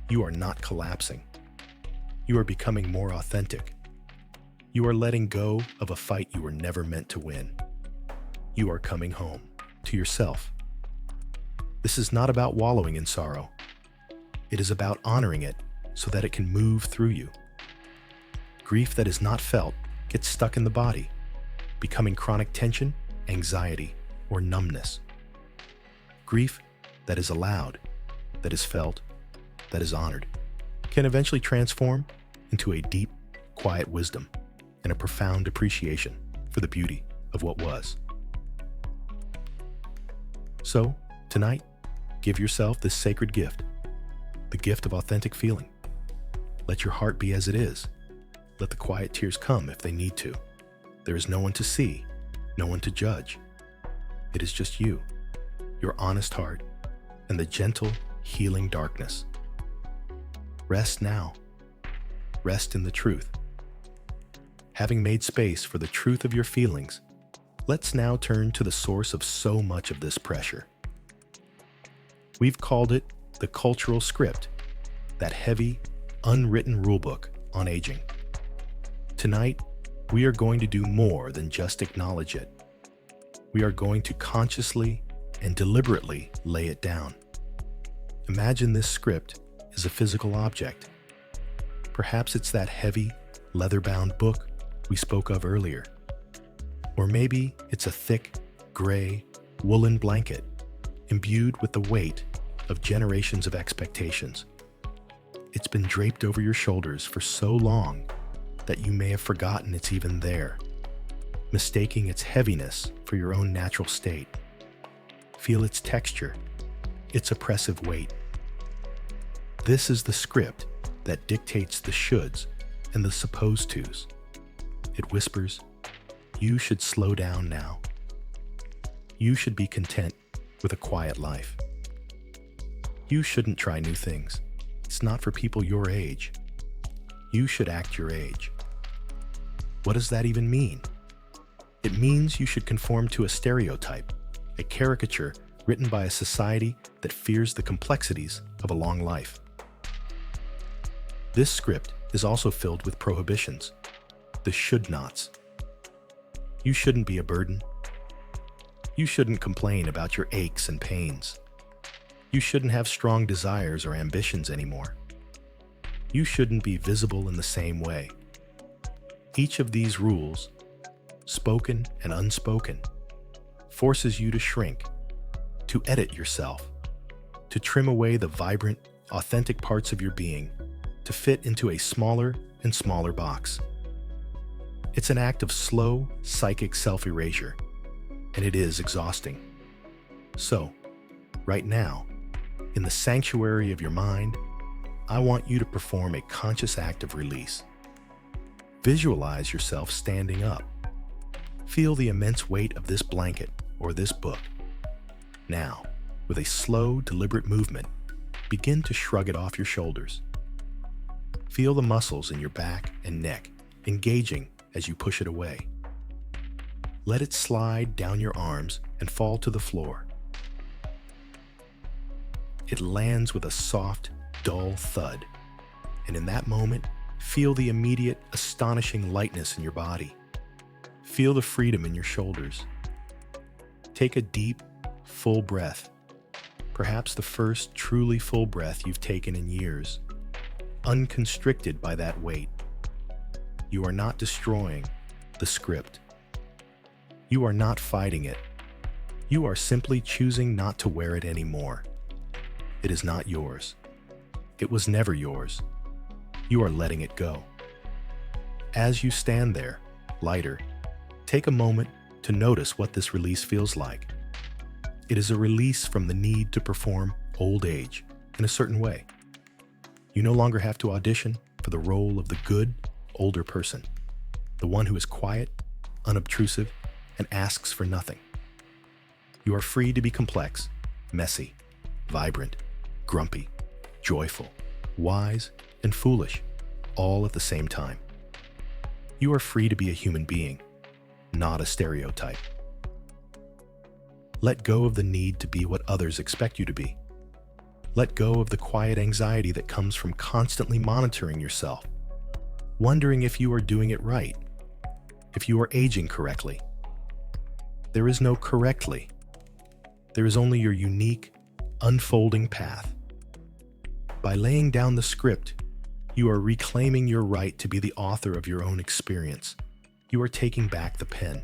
you are not collapsing. You are becoming more authentic. You are letting go of a fight you were never meant to win. You are coming home to yourself. This is not about wallowing in sorrow. It is about honoring it so that it can move through you. Grief that is not felt gets stuck in the body, becoming chronic tension, anxiety, or numbness. Grief that is allowed, that is felt, that is honored, can eventually transform into a deep, quiet wisdom and a profound appreciation for the beauty of what was. So, tonight, give yourself this sacred gift, the gift of authentic feeling. Let your heart be as it is. Let the quiet tears come if they need to. There is no one to see, no one to judge. It is just you, your honest heart, and the gentle, healing darkness. Rest now. Rest in the truth. Having made space for the truth of your feelings, let's now turn to the source of so much of this pressure. We've called it the cultural script, that heavy, unwritten rulebook on aging. Tonight, we are going to do more than just acknowledge it. We are going to consciously and deliberately lay it down. Imagine this script is a physical object. Perhaps it's that heavy, leather-bound book we spoke of earlier. Or maybe it's a thick, gray, woolen blanket imbued with the weight of generations of expectations. It's been draped over your shoulders for so long that you may have forgotten it's even there, mistaking its heaviness for your own natural state. Feel its texture, its oppressive weight. This is the script that dictates the shoulds and the supposed tos. It whispers, you should slow down now. You should be content with a quiet life. You shouldn't try new things. It's not for people your age. You should act your age. What does that even mean? It means you should conform to a stereotype, a caricature written by a society that fears the complexities of a long life. This script is also filled with prohibitions, the should-nots. You shouldn't be a burden. You shouldn't complain about your aches and pains. You shouldn't have strong desires or ambitions anymore. You shouldn't be visible in the same way. Each of these rules, spoken and unspoken, forces you to shrink, to edit yourself, to trim away the vibrant, authentic parts of your being, to fit into a smaller and smaller box. It's an act of slow, psychic self-erasure, and it is exhausting. So, right now, in the sanctuary of your mind, I want you to perform a conscious act of release. Visualize yourself standing up. Feel the immense weight of this blanket or this book. Now, with a slow, deliberate movement, begin to shrug it off your shoulders. Feel the muscles in your back and neck engaging as you push it away. Let it slide down your arms and fall to the floor. It lands with a soft, dull thud, and in that moment, feel the immediate, astonishing lightness in your body. Feel the freedom in your shoulders. Take a deep, full breath, perhaps the first truly full breath you've taken in years, unconstricted by that weight. You are not destroying the script. You are not fighting it. You are simply choosing not to wear it anymore. It is not yours. It was never yours. You are letting it go. As you stand there, lighter, take a moment to notice what this release feels like. It is a release from the need to perform old age in a certain way. You no longer have to audition for the role of the good, older person, the one who is quiet, unobtrusive, and asks for nothing. You are free to be complex, messy, vibrant, grumpy, joyful, wise, and foolish, all at the same time. You are free to be a human being, not a stereotype. Let go of the need to be what others expect you to be. Let go of the quiet anxiety that comes from constantly monitoring yourself, wondering if you are doing it right, if you are aging correctly. There is no correctly. There is only your unique, unfolding path. By laying down the script, you are reclaiming your right to be the author of your own experience. You are taking back the pen.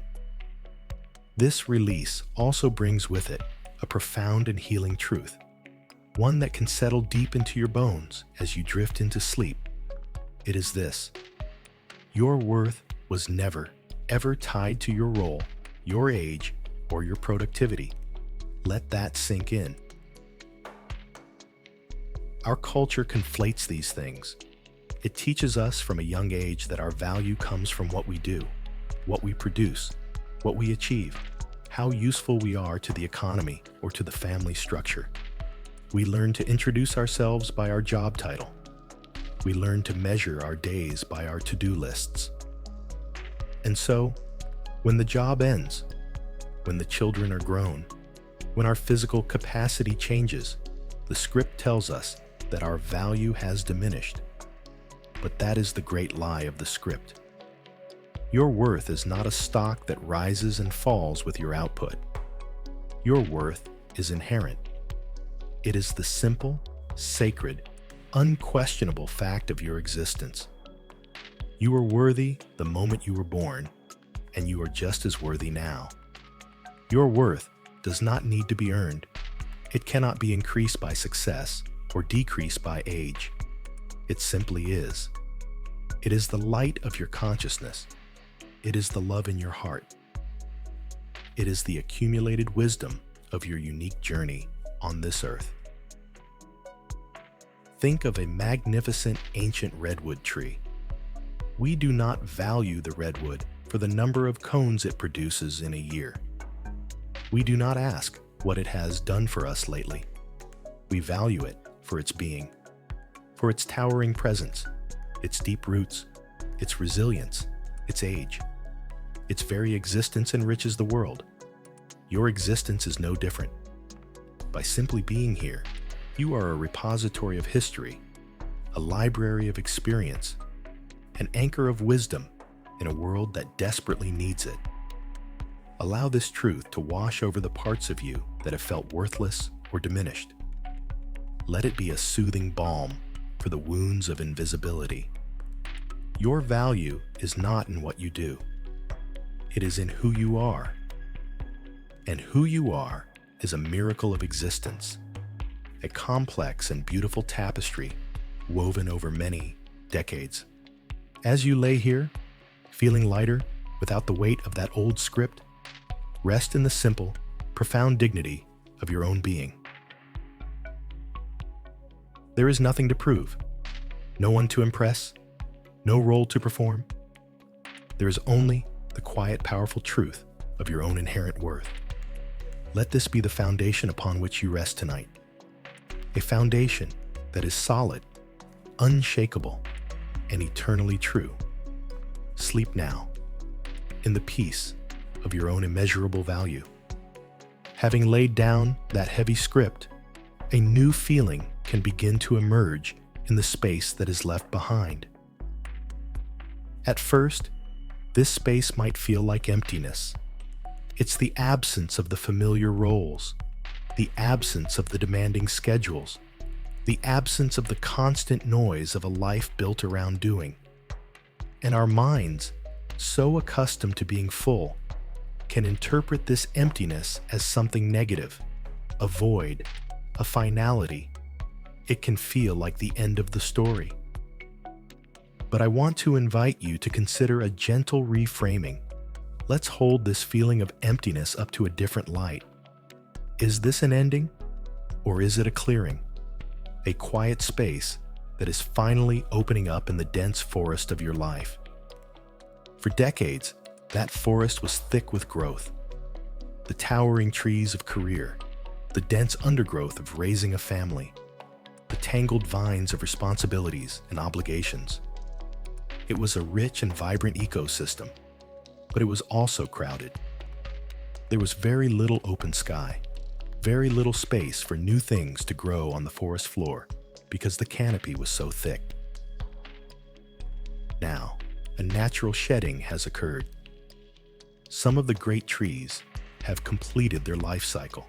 This release also brings with it a profound and healing truth, one that can settle deep into your bones as you drift into sleep. It is this: your worth was never, ever tied to your role, your age, or your productivity. Let that sink in. Our culture conflates these things. It teaches us from a young age that our value comes from what we do, what we produce, what we achieve, how useful we are to the economy or to the family structure. We learn to introduce ourselves by our job title. We learn to measure our days by our to-do lists. And so, when the job ends, when the children are grown, when our physical capacity changes, the script tells us that our value has diminished. But that is the great lie of the script. Your worth is not a stock that rises and falls with your output. Your worth is inherent. It is the simple, sacred, unquestionable fact of your existence. You were worthy the moment you were born, and you are just as worthy now. Your worth does not need to be earned. It cannot be increased by success or decreased by age. It simply is. It is the light of your consciousness. It is the love in your heart. It is the accumulated wisdom of your unique journey on this earth. Think of a magnificent ancient redwood tree. We do not value the redwood for the number of cones it produces in a year. We do not ask what it has done for us lately. We value it for its being, for its towering presence, its deep roots, its resilience, its age. Its very existence enriches the world. Your existence is no different. By simply being here, you are a repository of history, a library of experience, an anchor of wisdom in a world that desperately needs it. Allow this truth to wash over the parts of you that have felt worthless or diminished. Let it be a soothing balm for the wounds of invisibility. Your value is not in what you do. It is in who you are. And who you are is a miracle of existence, a complex and beautiful tapestry woven over many decades. As you lay here, feeling lighter without the weight of that old script, rest in the simple, profound dignity of your own being. There is nothing to prove, no one to impress, no role to perform. There is only the quiet, powerful truth of your own inherent worth. Let this be the foundation upon which you rest tonight. A foundation that is solid, unshakable, and eternally true. Sleep now, in the peace of your own immeasurable value. Having laid down that heavy script, a new feeling can begin to emerge in the space that is left behind. At first, this space might feel like emptiness. It's the absence of the familiar roles, the absence of the demanding schedules, the absence of the constant noise of a life built around doing. And our minds, so accustomed to being full, can interpret this emptiness as something negative, a void, a finality. It can feel like the end of the story. But I want to invite you to consider a gentle reframing. Let's hold this feeling of emptiness up to a different light. Is this an ending, or is it a clearing? A quiet space that is finally opening up in the dense forest of your life. For decades, that forest was thick with growth. The towering trees of career, the dense undergrowth of raising a family, the tangled vines of responsibilities and obligations. It was a rich and vibrant ecosystem, but it was also crowded. There was very little open sky, very little space for new things to grow on the forest floor because the canopy was so thick. Now, a natural shedding has occurred. Some of the great trees have completed their life cycle.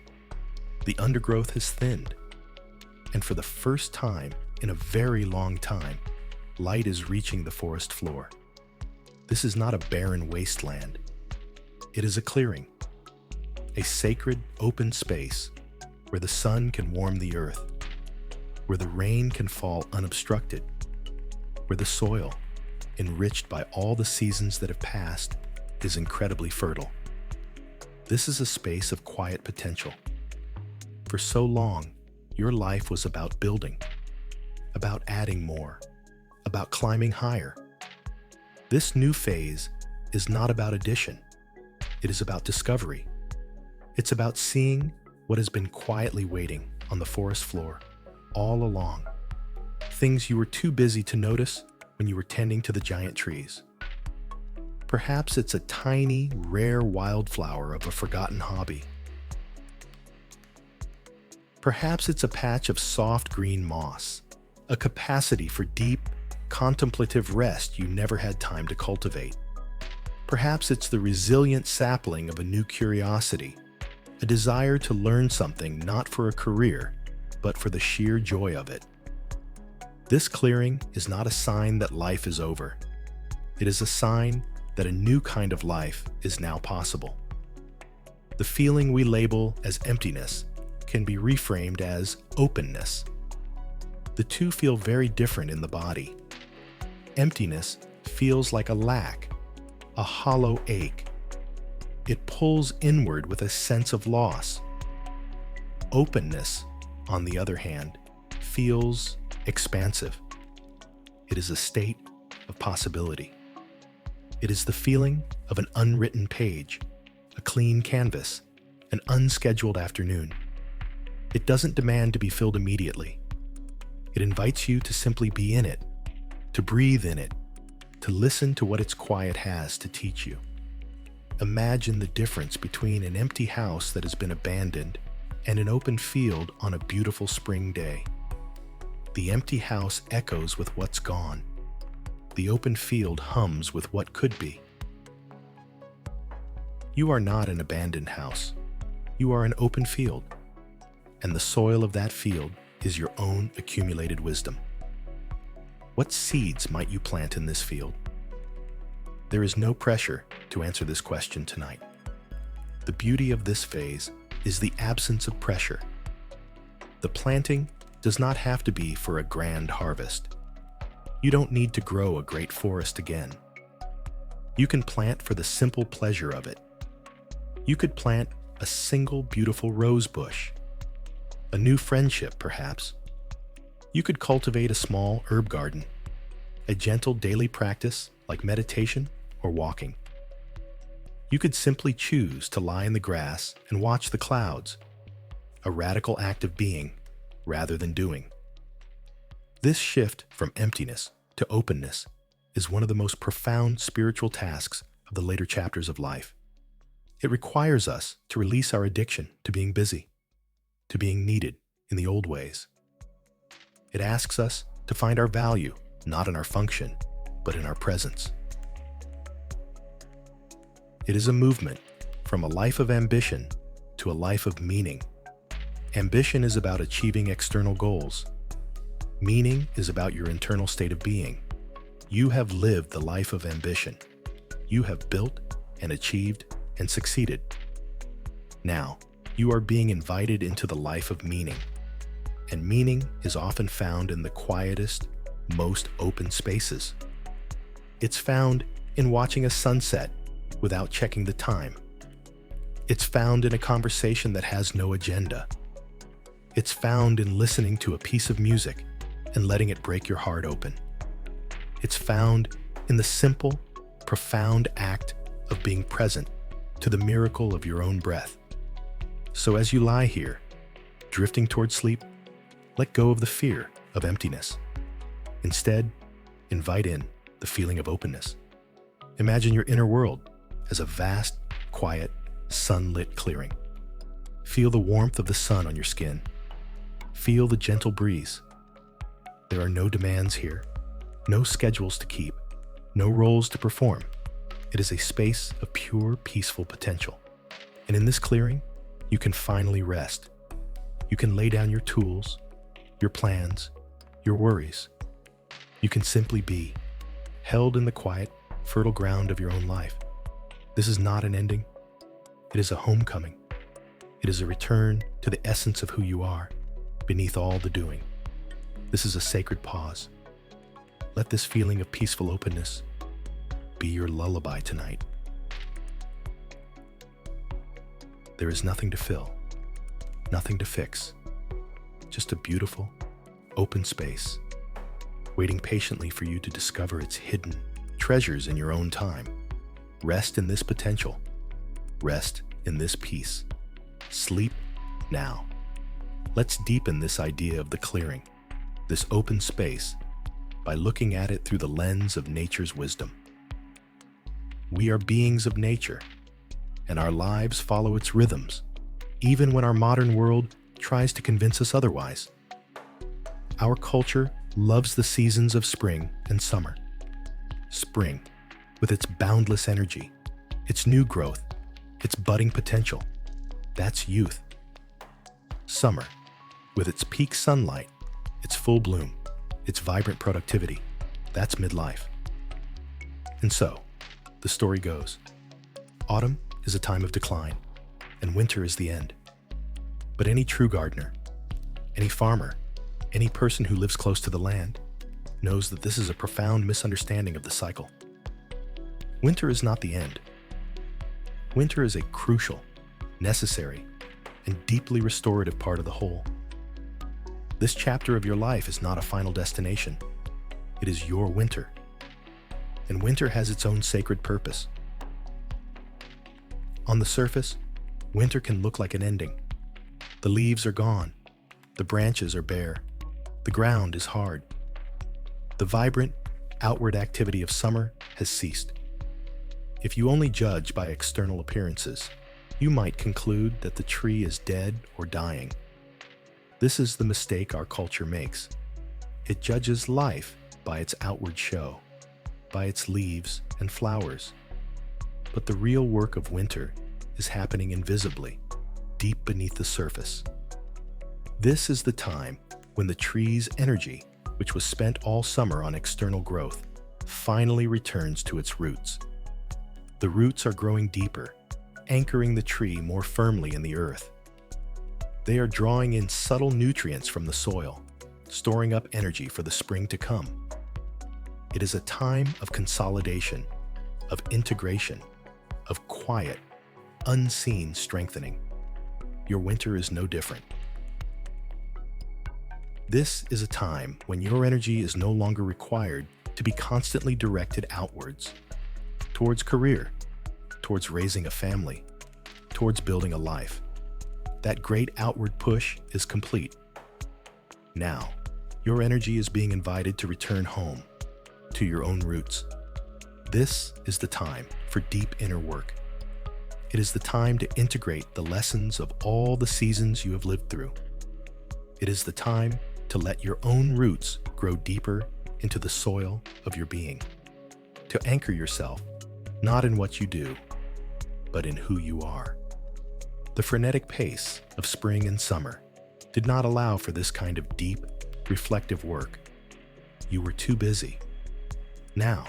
The undergrowth has thinned, and for the first time in a very long time, light is reaching the forest floor. This is not a barren wasteland. It is a clearing, a sacred open space where the sun can warm the earth, where the rain can fall unobstructed, where the soil, enriched by all the seasons that have passed, is incredibly fertile. This is a space of quiet potential. For so long, your life was about building, about adding more, about climbing higher. This new phase is not about addition. It is about discovery. It's about seeing what has been quietly waiting on the forest floor all along. Things you were too busy to notice when you were tending to the giant trees. Perhaps it's a tiny, rare wildflower of a forgotten hobby. Perhaps it's a patch of soft green moss, a capacity for deep, contemplative rest you never had time to cultivate. Perhaps it's the resilient sapling of a new curiosity, a desire to learn something not for a career, but for the sheer joy of it. This clearing is not a sign that life is over. It is a sign that a new kind of life is now possible. The feeling we label as emptiness can be reframed as openness. The two feel very different in the body. Emptiness feels like a lack, a hollow ache. It pulls inward with a sense of loss. Openness, on the other hand, feels expansive. It is a state of possibility. It is the feeling of an unwritten page, a clean canvas, an unscheduled afternoon. It doesn't demand to be filled immediately. It invites you to simply be in it, to breathe in it, to listen to what its quiet has to teach you. Imagine the difference between an empty house that has been abandoned and an open field on a beautiful spring day. The empty house echoes with what's gone. The open field hums with what could be. You are not an abandoned house. You are an open field, and the soil of that field is your own accumulated wisdom. What seeds might you plant in this field? There is no pressure to answer this question tonight. The beauty of this phase is the absence of pressure. The planting does not have to be for a grand harvest. You don't need to grow a great forest again. You can plant for the simple pleasure of it. You could plant a single beautiful rose bush, a new friendship perhaps. You could cultivate a small herb garden, a gentle daily practice like meditation or walking. You could simply choose to lie in the grass and watch the clouds, a radical act of being rather than doing. This shift from emptiness to openness is one of the most profound spiritual tasks of the later chapters of life. It requires us to release our addiction to being busy, to being needed in the old ways. It asks us to find our value not in our function, but in our presence. It is a movement from a life of ambition to a life of meaning. Ambition is about achieving external goals. Meaning is about your internal state of being. You have lived the life of ambition. You have built and achieved and succeeded. Now, you are being invited into the life of meaning. And meaning is often found in the quietest, most open spaces. It's found in watching a sunset without checking the time. It's found in a conversation that has no agenda. It's found in listening to a piece of music and letting it break your heart open. It's found in the simple, profound act of being present to the miracle of your own breath. So as you lie here, drifting toward sleep, let go of the fear of emptiness. Instead, invite in the feeling of openness. Imagine your inner world as a vast, quiet, sunlit clearing. Feel the warmth of the sun on your skin. Feel the gentle breeze. There are no demands here, no schedules to keep, no roles to perform. It is a space of pure, peaceful potential. And in this clearing, you can finally rest. You can lay down your tools, your plans, your worries. You can simply be, held in the quiet, fertile ground of your own life. This is not an ending. It is a homecoming. It is a return to the essence of who you are, beneath all the doing. This is a sacred pause. Let this feeling of peaceful openness be your lullaby tonight. There is nothing to fill, nothing to fix, just a beautiful, open space, waiting patiently for you to discover its hidden treasures in your own time. Rest in this potential. Rest in this peace. Sleep now. Let's deepen this idea of the clearing, this open space, by looking at it through the lens of nature's wisdom. We are beings of nature, and our lives follow its rhythms, even when our modern world tries to convince us otherwise. Our culture loves the seasons of spring and summer. Spring, with its boundless energy, its new growth, its budding potential, that's youth. Summer, with its peak sunlight, its full bloom, its vibrant productivity, that's midlife. And so, the story goes, autumn is a time of decline, and winter is the end. But any true gardener, any farmer, any person who lives close to the land knows that this is a profound misunderstanding of the cycle. Winter is not the end. Winter is a crucial, necessary, and deeply restorative part of the whole. This chapter of your life is not a final destination. It is your winter. And winter has its own sacred purpose. On the surface, winter can look like an ending. The leaves are gone. The branches are bare. The ground is hard. The vibrant, outward activity of summer has ceased. If you only judge by external appearances, you might conclude that the tree is dead or dying. This is the mistake our culture makes. It judges life by its outward show, by its leaves and flowers. But the real work of winter is happening invisibly, deep beneath the surface. This is the time when the tree's energy, which was spent all summer on external growth, finally returns to its roots. The roots are growing deeper, anchoring the tree more firmly in the earth. They are drawing in subtle nutrients from the soil, storing up energy for the spring to come. It is a time of consolidation, of integration, of quiet, unseen strengthening. Your winter is no different. This is a time when your energy is no longer required to be constantly directed outwards, towards career, towards raising a family, towards building a life. That great outward push is complete. Now, your energy is being invited to return home, to your own roots. This is the time for deep inner work. It is the time to integrate the lessons of all the seasons you have lived through. It is the time to let your own roots grow deeper into the soil of your being, to anchor yourself not in what you do, but in who you are. The frenetic pace of spring and summer did not allow for this kind of deep, reflective work. You were too busy. Now,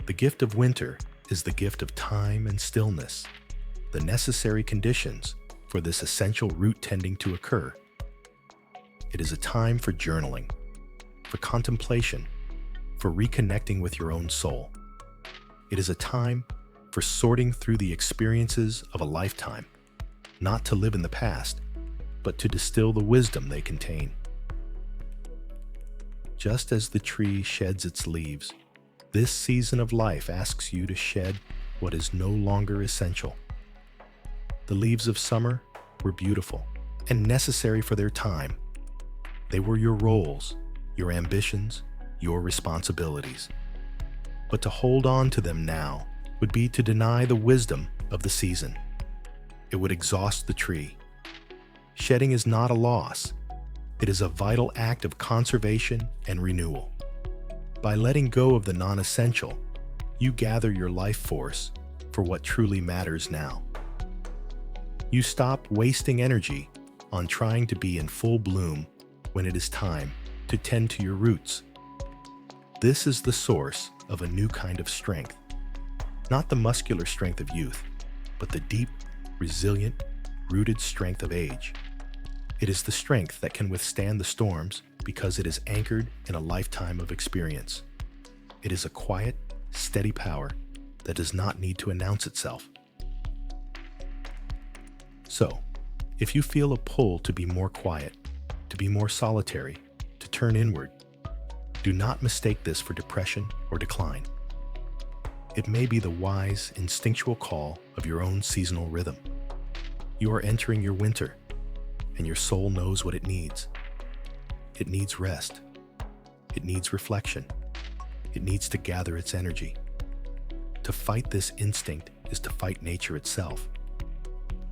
the gift of winter is the gift of time and stillness, the necessary conditions for this essential root tending to occur. It is a time for journaling, for contemplation, for reconnecting with your own soul. It is a time for sorting through the experiences of a lifetime, not to live in the past, but to distill the wisdom they contain. Just as the tree sheds its leaves, this season of life asks you to shed what is no longer essential. The leaves of summer were beautiful and necessary for their time. They were your roles, your ambitions, your responsibilities. But to hold on to them now would be to deny the wisdom of the season. It would exhaust the tree. Shedding is not a loss. It is a vital act of conservation and renewal. By letting go of the non-essential, you gather your life force for what truly matters now. You stop wasting energy on trying to be in full bloom when it is time to tend to your roots. This is the source of a new kind of strength, not the muscular strength of youth, but the deep, resilient, rooted strength of age. It is the strength that can withstand the storms because it is anchored in a lifetime of experience. It is a quiet, steady power that does not need to announce itself. So, if you feel a pull to be more quiet, to be more solitary, to turn inward, do not mistake this for depression or decline. It may be the wise, instinctual call of your own seasonal rhythm. You are entering your winter, and your soul knows what it needs. It needs rest. It needs reflection. It needs to gather its energy. To fight this instinct is to fight nature itself.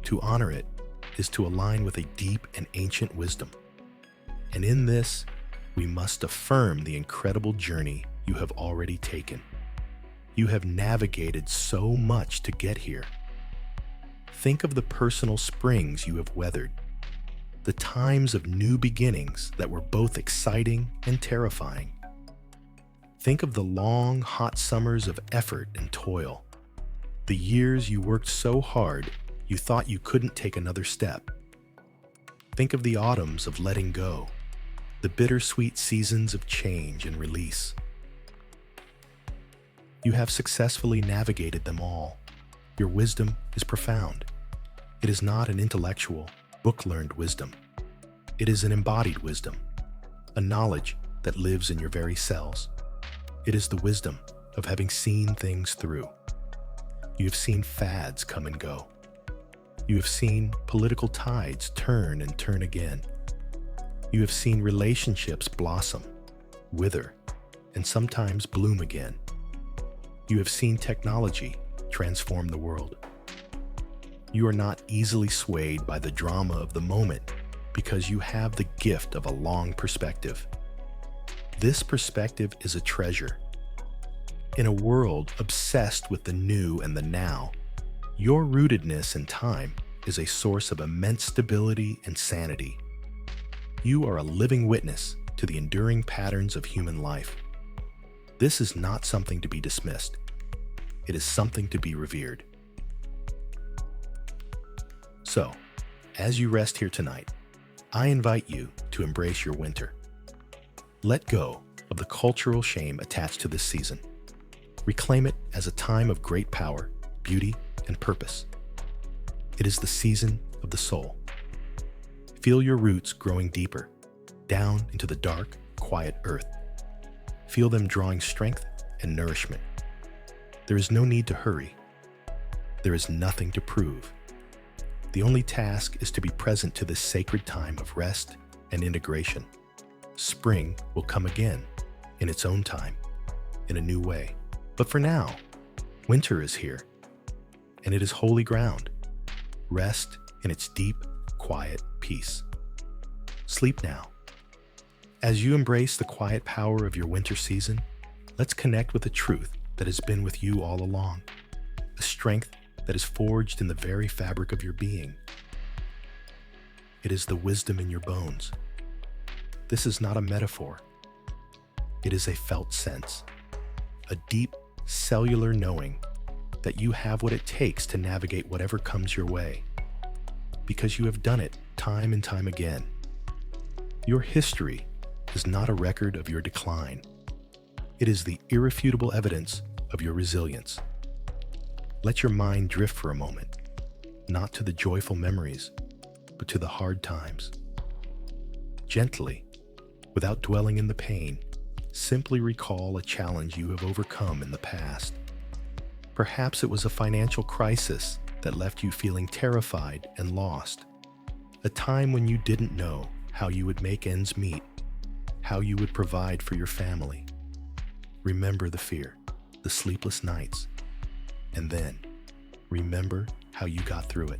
To honor it is to align with a deep and ancient wisdom. And in this, we must affirm the incredible journey you have already taken. You have navigated so much to get here. Think of the personal springs you have weathered, the times of new beginnings that were both exciting and terrifying. Think of the long, hot summers of effort and toil, the years you worked so hard you thought you couldn't take another step. Think of the autumns of letting go, the bittersweet seasons of change and release. You have successfully navigated them all. Your wisdom is profound. It is not an intellectual, book-learned wisdom. It is an embodied wisdom, a knowledge that lives in your very cells. It is the wisdom of having seen things through. You have seen fads come and go. You have seen political tides turn and turn again. You have seen relationships blossom, wither, and sometimes bloom again. You have seen technology transform the world. You are not easily swayed by the drama of the moment because you have the gift of a long perspective. This perspective is a treasure. In a world obsessed with the new and the now, your rootedness in time is a source of immense stability and sanity. You are a living witness to the enduring patterns of human life. This is not something to be dismissed. It is something to be revered. So, as you rest here tonight, I invite you to embrace your winter. Let go of the cultural shame attached to this season. Reclaim it as a time of great power, beauty, and purpose. It is the season of the soul. Feel your roots growing deeper, down into the dark, quiet earth. Feel them drawing strength and nourishment. There is no need to hurry. There is nothing to prove. The only task is to be present to this sacred time of rest and integration. Spring will come again, in its own time, in a new way. But for now, winter is here, and it is holy ground. Rest in its deep, quiet peace. Sleep now. As you embrace the quiet power of your winter season, let's connect with a truth that has been with you all along, a strength that is forged in the very fabric of your being. It is the wisdom in your bones. This is not a metaphor. It is a felt sense, a deep cellular knowing that you have what it takes to navigate whatever comes your way, because you have done it time and time again. Your history is not a record of your decline. It is the irrefutable evidence of your resilience. Let your mind drift for a moment, not to the joyful memories, but to the hard times. Gently, without dwelling in the pain, simply recall a challenge you have overcome in the past. Perhaps it was a financial crisis that left you feeling terrified and lost. A time when you didn't know how you would make ends meet, how you would provide for your family. Remember the fear, the sleepless nights, and then remember how you got through it.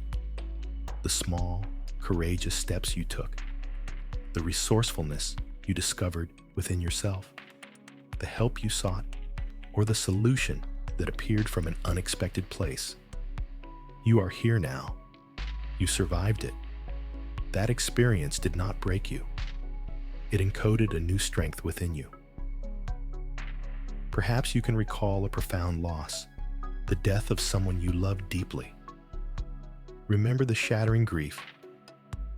The small, courageous steps you took, the resourcefulness you discovered within yourself, the help you sought, or the solution that appeared from an unexpected place. You are here now. You survived it. That experience did not break you. It encoded a new strength within you. Perhaps you can recall a profound loss, the death of someone you loved deeply. Remember the shattering grief,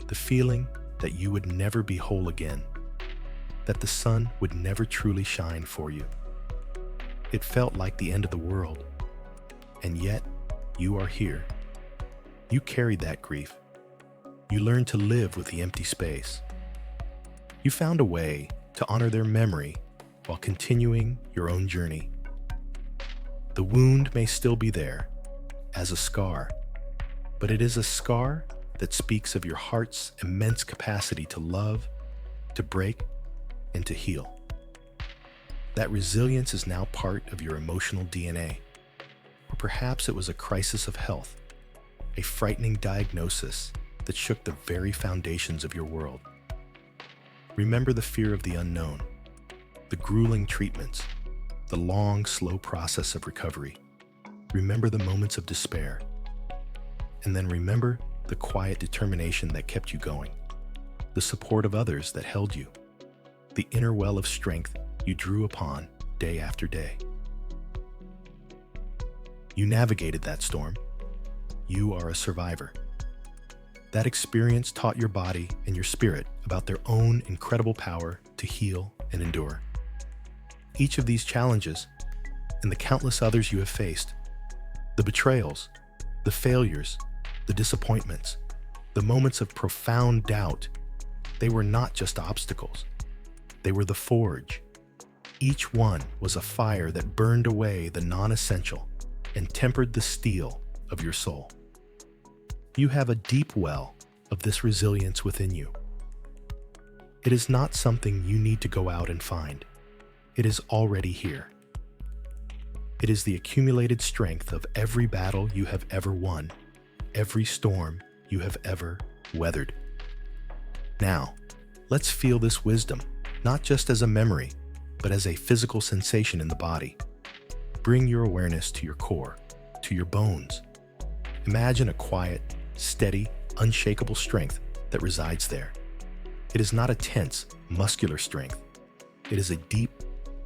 the feeling that you would never be whole again, that the sun would never truly shine for you. It felt like the end of the world, and yet you are here. You carried that grief. You learned to live with the empty space. You found a way to honor their memory while continuing your own journey. The wound may still be there as a scar, but it is a scar that speaks of your heart's immense capacity to love, to break, and to heal. That resilience is now part of your emotional DNA. Or perhaps it was a crisis of health, a frightening diagnosis that shook the very foundations of your world. Remember the fear of the unknown, the grueling treatments, the long, slow process of recovery. Remember the moments of despair. And then remember the quiet determination that kept you going, the support of others that held you, the inner well of strength you drew upon day after day. You navigated that storm. You are a survivor. That experience taught your body and your spirit about their own incredible power to heal and endure. Each of these challenges, and the countless others you have faced, the betrayals, the failures, the disappointments, the moments of profound doubt, they were not just obstacles. They were the forge. Each one was a fire that burned away the non-essential and tempered the steel of your soul. You have a deep well of this resilience within you. It is not something you need to go out and find. It is already here. It is the accumulated strength of every battle you have ever won, every storm you have ever weathered. Now, let's feel this wisdom, not just as a memory, but as a physical sensation in the body. Bring your awareness to your core, to your bones. Imagine a quiet, steady, unshakable strength that resides there. It is not a tense, muscular strength. It is a deep,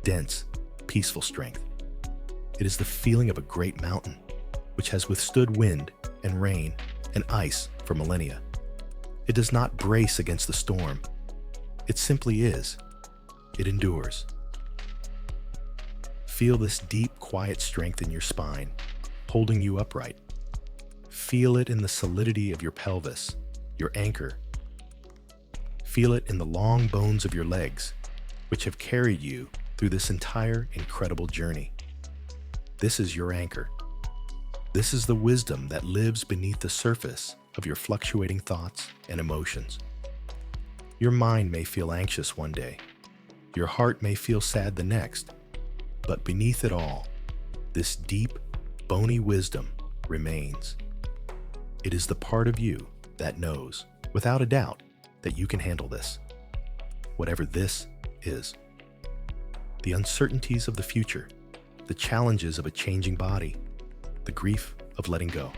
dense, peaceful strength. It is the feeling of a great mountain, which has withstood wind and rain and ice for millennia. It does not brace against the storm. It simply is. It endures. Feel this deep, quiet strength in your spine, holding you upright. Feel it in the solidity of your pelvis, your anchor. Feel it in the long bones of your legs, which have carried you through this entire incredible journey. This is your anchor. This is the wisdom that lives beneath the surface of your fluctuating thoughts and emotions. Your mind may feel anxious one day. Your heart may feel sad the next. But beneath it all, this deep, bony wisdom remains. It is the part of you that knows, without a doubt, that you can handle this, whatever this is. The uncertainties of the future, the challenges of a changing body, the grief of letting go.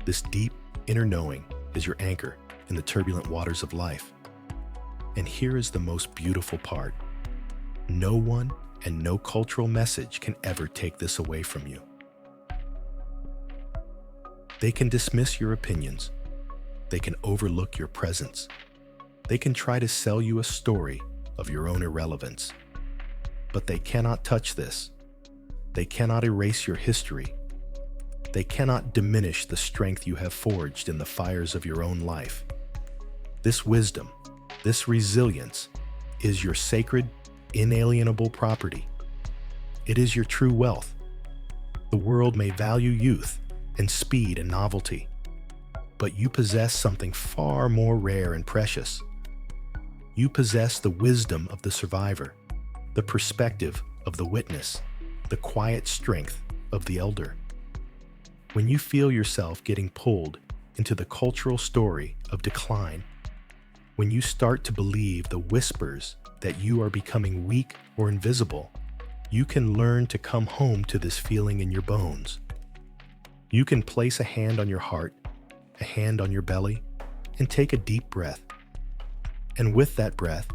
This deep inner knowing is your anchor in the turbulent waters of life. And here is the most beautiful part. No one and no cultural message can ever take this away from you. They can dismiss your opinions. They can overlook your presence. They can try to sell you a story of your own irrelevance. But they cannot touch this. They cannot erase your history. They cannot diminish the strength you have forged in the fires of your own life. This wisdom, this resilience, is your sacred, inalienable property. It is your true wealth. The world may value youth and speed and novelty, but you possess something far more rare and precious. You possess the wisdom of the survivor, the perspective of the witness, the quiet strength of the elder. When you feel yourself getting pulled into the cultural story of decline, when you start to believe the whispers that you are becoming weak or invisible, you can learn to come home to this feeling in your bones. You can place a hand on your heart, a hand on your belly, and take a deep breath. And with that breath,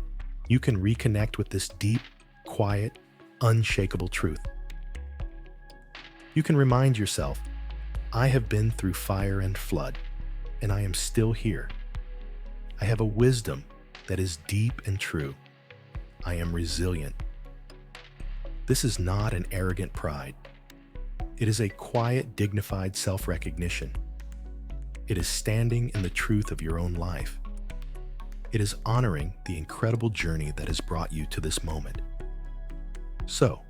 you can reconnect with this deep, quiet, unshakable truth. You can remind yourself, I have been through fire and flood, and I am still here. I have a wisdom that is deep and true. I am resilient. This is not an arrogant pride. It is a quiet, dignified self-recognition. It is standing in the truth of your own life. It is honoring the incredible journey that has brought you to this moment. So,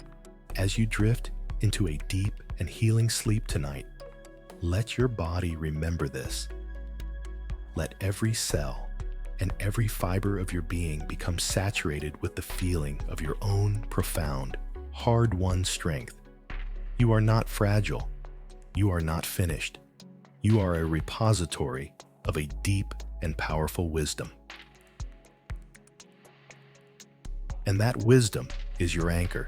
as you drift into a deep and healing sleep tonight, let your body remember this. Let every cell and every fiber of your being become saturated with the feeling of your own profound, hard-won strength. You are not fragile. You are not finished. You are a repository of a deep and powerful wisdom. And that wisdom is your anchor,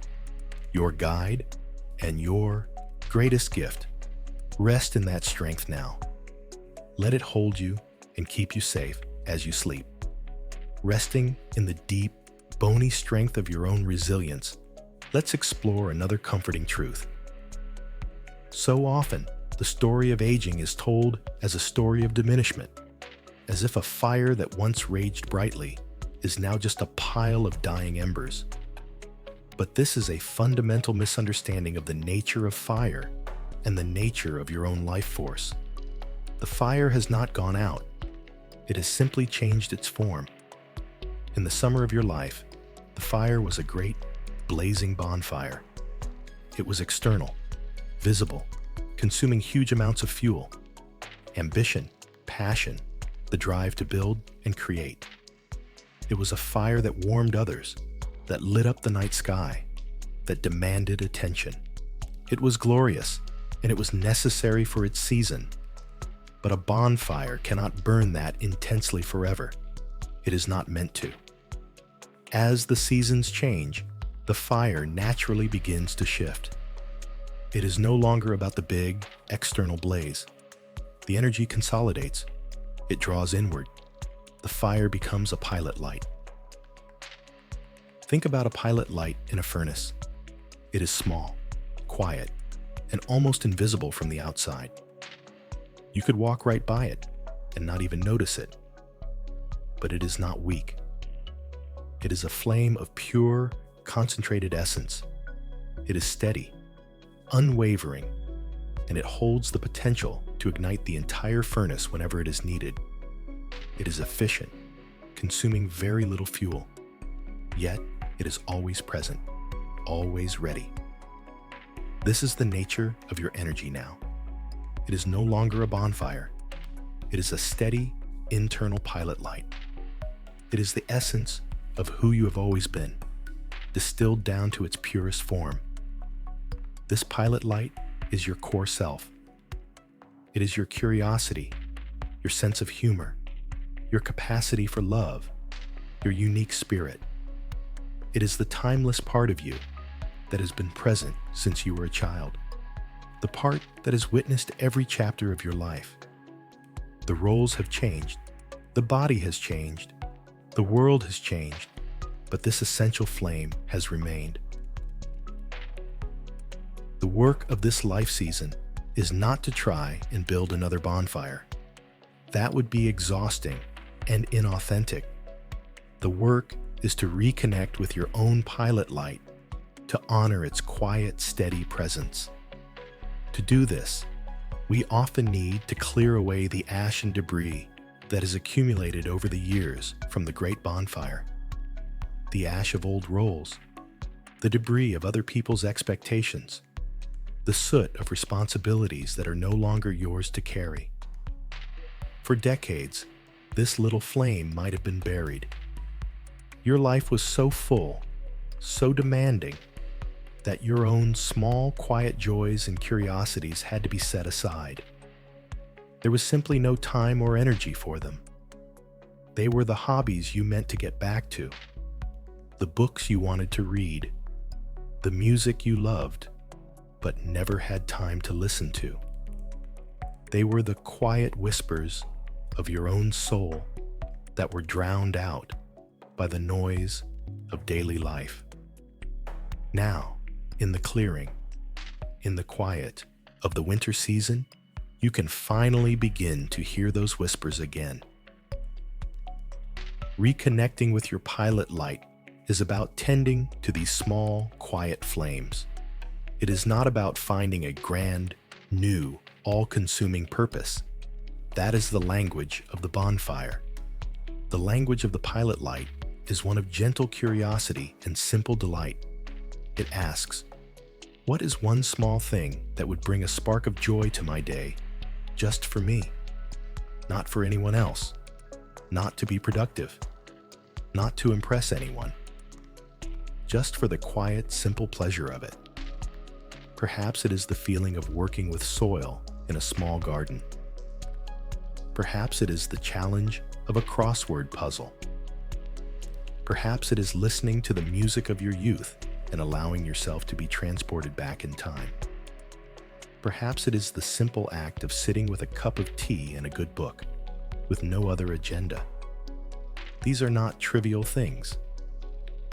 your guide, and your greatest gift. Rest in that strength now. Let it hold you and keep you safe as you sleep. Resting in the deep, bony strength of your own resilience, let's explore another comforting truth. So often, the story of aging is told as a story of diminishment, as if a fire that once raged brightly is now just a pile of dying embers. But this is a fundamental misunderstanding of the nature of fire and the nature of your own life force. The fire has not gone out. It has simply changed its form. In the summer of your life, the fire was a great, blazing bonfire. It was external, visible, consuming huge amounts of fuel, ambition, passion, the drive to build and create. It was a fire that warmed others, that lit up the night sky, that demanded attention. It was glorious, and it was necessary for its season. But a bonfire cannot burn that intensely forever. It is not meant to. As the seasons change, the fire naturally begins to shift. It is no longer about the big, external blaze. The energy consolidates. It draws inward. The fire becomes a pilot light. Think about a pilot light in a furnace. It is small, quiet, and almost invisible from the outside. You could walk right by it and not even notice it. But it is not weak. It is a flame of pure, concentrated essence. It is steady, unwavering, and it holds the potential to ignite the entire furnace whenever it is needed. It is efficient, consuming very little fuel, yet it is always present, always ready. This is the nature of your energy now. It is no longer a bonfire. It is a steady, internal pilot light. It is the essence of who you have always been, distilled down to its purest form. This pilot light is your core self, It is your curiosity, your sense of humor, your capacity for love, your unique spirit. It is the timeless part of you that has been present since you were a child, the part that has witnessed every chapter of your life. The roles have changed, the body has changed, the world has changed, but this essential flame has remained. The work of this life season is not to try and build another bonfire. That would be exhausting and inauthentic. The work is to reconnect with your own pilot light, to honor its quiet, steady presence. To do this, we often need to clear away the ash and debris that has accumulated over the years from the great bonfire. The ash of old roles, the debris of other people's expectations, the soot of responsibilities that are no longer yours to carry. For decades, this little flame might have been buried. Your life was so full, so demanding, that your own small, quiet joys and curiosities had to be set aside. There was simply no time or energy for them. They were the hobbies you meant to get back to, the books you wanted to read, the music you loved, but never had time to listen to. They were the quiet whispers of your own soul that were drowned out by the noise of daily life. Now, in the clearing, in the quiet of the winter season, you can finally begin to hear those whispers again. Reconnecting with your pilot light is about tending to these small, quiet flames. It is not about finding a grand, new, all-consuming purpose. That is the language of the bonfire. The language of the pilot light is one of gentle curiosity and simple delight. It asks, what is one small thing that would bring a spark of joy to my day, just for me? Not for anyone else, not to be productive, not to impress anyone, just for the quiet, simple pleasure of it. Perhaps it is the feeling of working with soil in a small garden. Perhaps it is the challenge of a crossword puzzle. Perhaps it is listening to the music of your youth and allowing yourself to be transported back in time. Perhaps it is the simple act of sitting with a cup of tea and a good book, with no other agenda. These are not trivial things.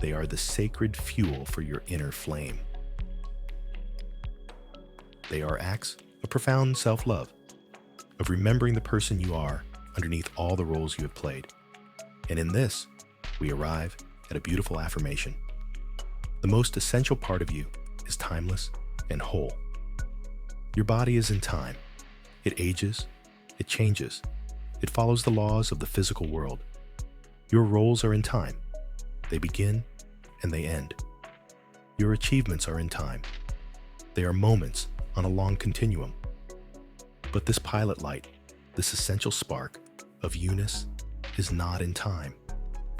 They are the sacred fuel for your inner flame. They are acts of profound self-love, of remembering the person you are underneath all the roles you have played. And in this, we arrive at a beautiful affirmation. The most essential part of you is timeless and whole. Your body is in time. It ages, it changes, it follows the laws of the physical world. Your roles are in time. They begin and they end. Your achievements are in time. They are moments on a long continuum. But this pilot light, this essential spark of you-ness, is not in time.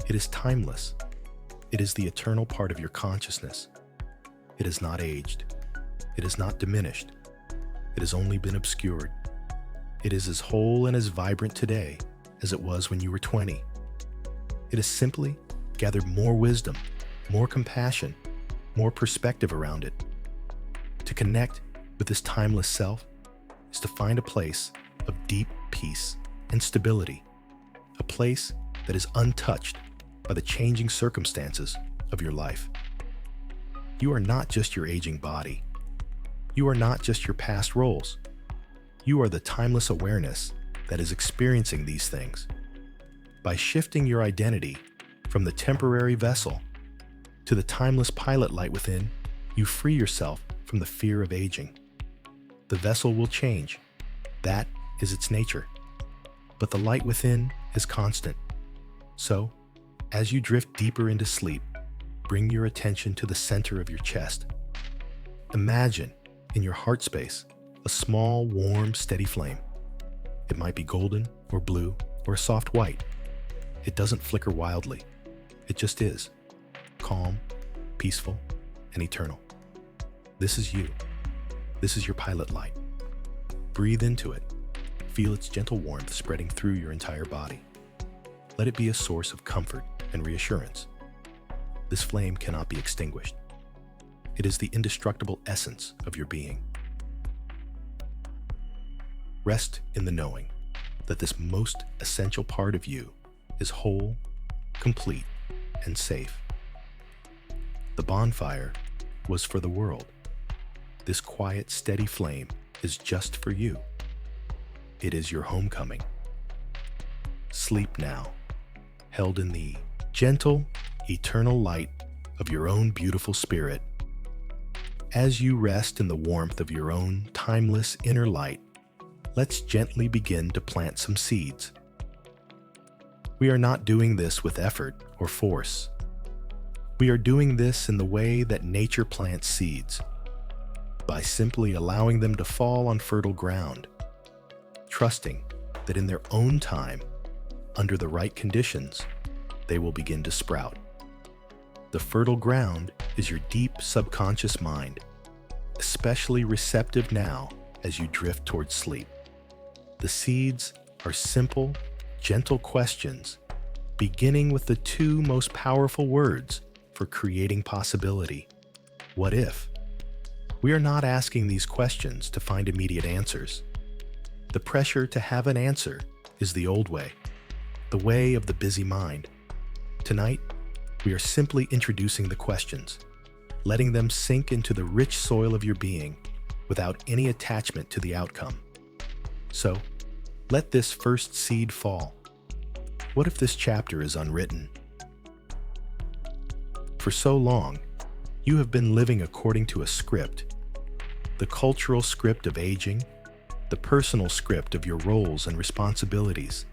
It is timeless. It is the eternal part of your consciousness. It has not aged. It has not diminished. It has only been obscured. It is as whole and as vibrant today as it was when you were 20. It has simply gathered more wisdom, more compassion, more perspective around it. To connect with this timeless self is to find a place of deep peace and stability, a place that is untouched by the changing circumstances of your life. You are not just your aging body. You are not just your past roles. You are the timeless awareness that is experiencing these things. By shifting your identity from the temporary vessel to the timeless pilot light within, you free yourself from the fear of aging. The vessel will change. That is its nature. But the light within is constant. So, as you drift deeper into sleep, bring your attention to the center of your chest. Imagine, in your heart space, a small, warm, steady flame. It might be golden or blue or a soft white. It doesn't flicker wildly. It just is. Calm, peaceful, and eternal. This is you. This is your pilot light. Breathe into it. Feel its gentle warmth spreading through your entire body. Let it be a source of comfort and reassurance. This flame cannot be extinguished. It is the indestructible essence of your being. Rest in the knowing that this most essential part of you is whole, complete, and safe. The bonfire was for the world. This quiet, steady flame is just for you. It is your homecoming. Sleep now, held in the gentle, eternal light of your own beautiful spirit. As you rest in the warmth of your own timeless inner light, let's gently begin to plant some seeds. We are not doing this with effort or force. We are doing this in the way that nature plants seeds, by simply allowing them to fall on fertile ground, trusting that in their own time, under the right conditions, they will begin to sprout. The fertile ground is your deep subconscious mind, especially receptive now as you drift towards sleep. The seeds are simple, gentle questions, beginning with the two most powerful words for creating possibility. What if? We are not asking these questions to find immediate answers. The pressure to have an answer is the old way, the way of the busy mind. Tonight, we are simply introducing the questions, letting them sink into the rich soil of your being without any attachment to the outcome. So, let this first seed fall. What if this chapter is unwritten? For so long, you have been living according to a script, the cultural script of aging, the personal script of your roles and responsibilities.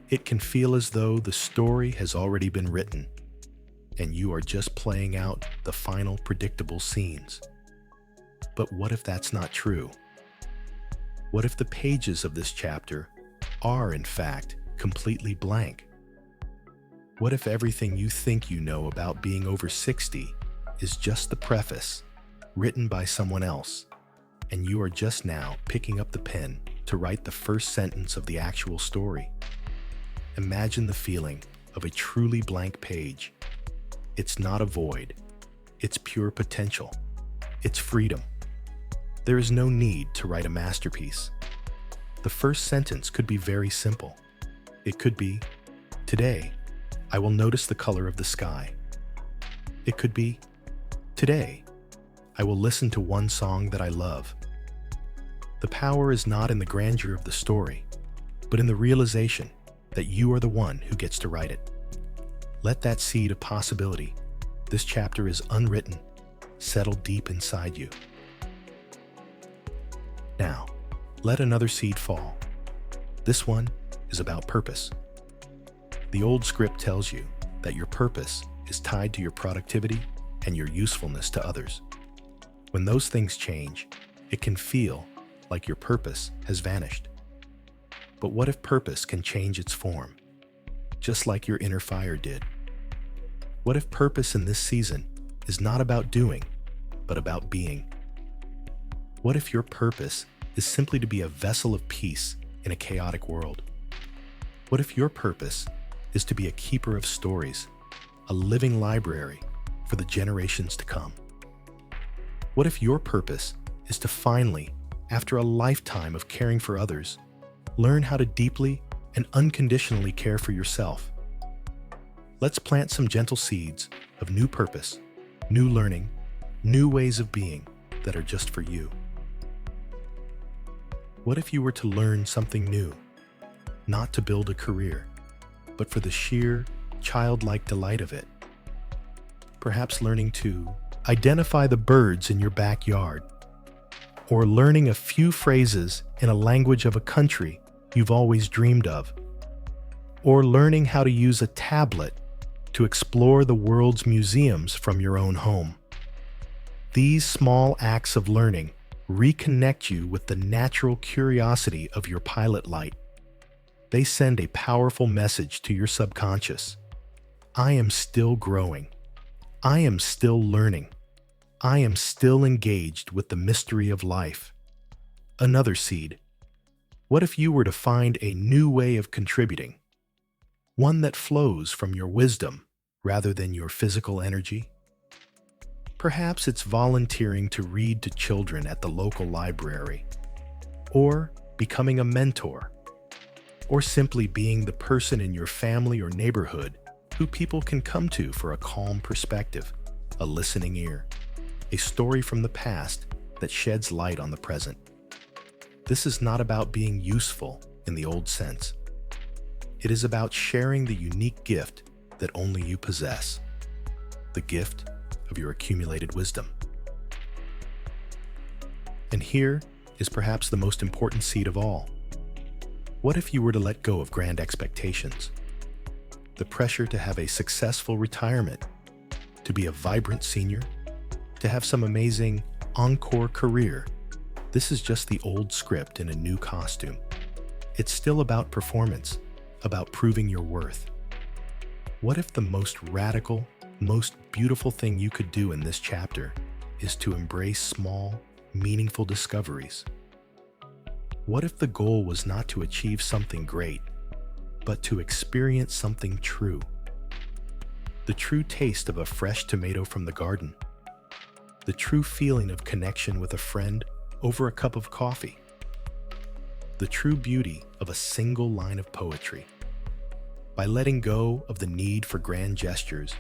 It can feel as though the story has already been written, and you are just playing out the final predictable scenes. But what if that's not true? What if the pages of this chapter are, in fact, completely blank? What if everything you think you know about being over 60 is just the preface, written by someone else, and you are just now picking up the pen to write the first sentence of the actual story? Imagine the feeling of a truly blank page. It's not a void. It's pure potential. It's freedom. There is no need to write a masterpiece. The first sentence could be very simple. It could be, "Today, I will notice the color of the sky." It could be, "Today, I will listen to one song that I love." The power is not in the grandeur of the story, but in the realization that you are the one who gets to write it. Let that seed of possibility, this chapter is unwritten, settle deep inside you. Now, let another seed fall. This one is about purpose. The old script tells you that your purpose is tied to your productivity and your usefulness to others. When those things change, it can feel like your purpose has vanished. But what if purpose can change its form, just like your inner fire did? What if purpose in this season is not about doing, but about being? What if your purpose is simply to be a vessel of peace in a chaotic world? What if your purpose is to be a keeper of stories, a living library for the generations to come? What if your purpose is to finally, after a lifetime of caring for others, learn how to deeply and unconditionally care for yourself? Let's plant some gentle seeds of new purpose, new learning, new ways of being that are just for you. What if you were to learn something new, not to build a career, but for the sheer, childlike delight of it? Perhaps learning to identify the birds in your backyard, or learning a few phrases in a language of a country you've always dreamed of, or learning how to use a tablet to explore the world's museums from your own home. These small acts of learning reconnect you with the natural curiosity of your pilot light. They send a powerful message to your subconscious. I am still growing. I am still learning. I am still engaged with the mystery of life. Another seed. What if you were to find a new way of contributing? One that flows from your wisdom rather than your physical energy? Perhaps it's volunteering to read to children at the local library, or becoming a mentor, or simply being the person in your family or neighborhood who people can come to for a calm perspective, a listening ear, a story from the past that sheds light on the present. This is not about being useful in the old sense. It is about sharing the unique gift that only you possess, the gift of your accumulated wisdom. And here is perhaps the most important seed of all. What if you were to let go of grand expectations? The pressure to have a successful retirement, to be a vibrant senior, to have some amazing encore career. This is just the old script in a new costume. It's still about performance, about proving your worth. What if the most radical, most beautiful thing you could do in this chapter is to embrace small, meaningful discoveries? What if the goal was not to achieve something great, but to experience something true? The true taste of a fresh tomato from the garden. The true feeling of connection with a friend over a cup of coffee. The true beauty of a single line of poetry. By letting go of the need for grand gestures,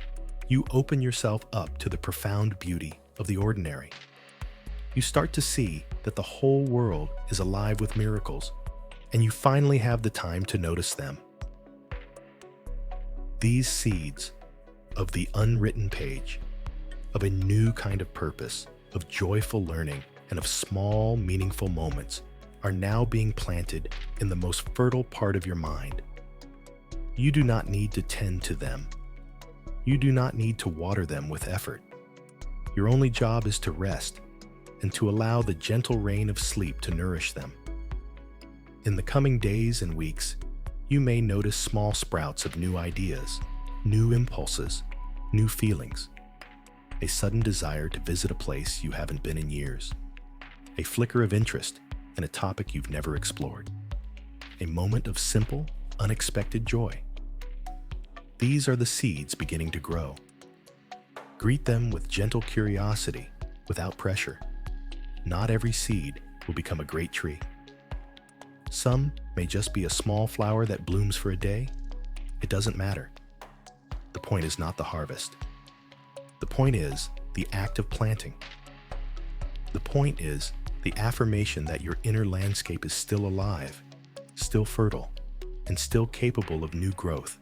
you open yourself up to the profound beauty of the ordinary. You start to see that the whole world is alive with miracles, and you finally have the time to notice them. These seeds of the unwritten page, of a new kind of purpose, of joyful learning, and of small, meaningful moments are now being planted in the most fertile part of your mind. You do not need to tend to them. You do not need to water them with effort. Your only job is to rest and to allow the gentle rain of sleep to nourish them. In the coming days and weeks, you may notice small sprouts of new ideas, new impulses, new feelings, a sudden desire to visit a place you haven't been in years, a flicker of interest in a topic you've never explored, a moment of simple, unexpected joy. These are the seeds beginning to grow. Greet them with gentle curiosity, without pressure. Not every seed will become a great tree. Some may just be a small flower that blooms for a day. It doesn't matter. The point is not the harvest. The point is the act of planting. The point is the affirmation that your inner landscape is still alive, still fertile, and still capable of new growth.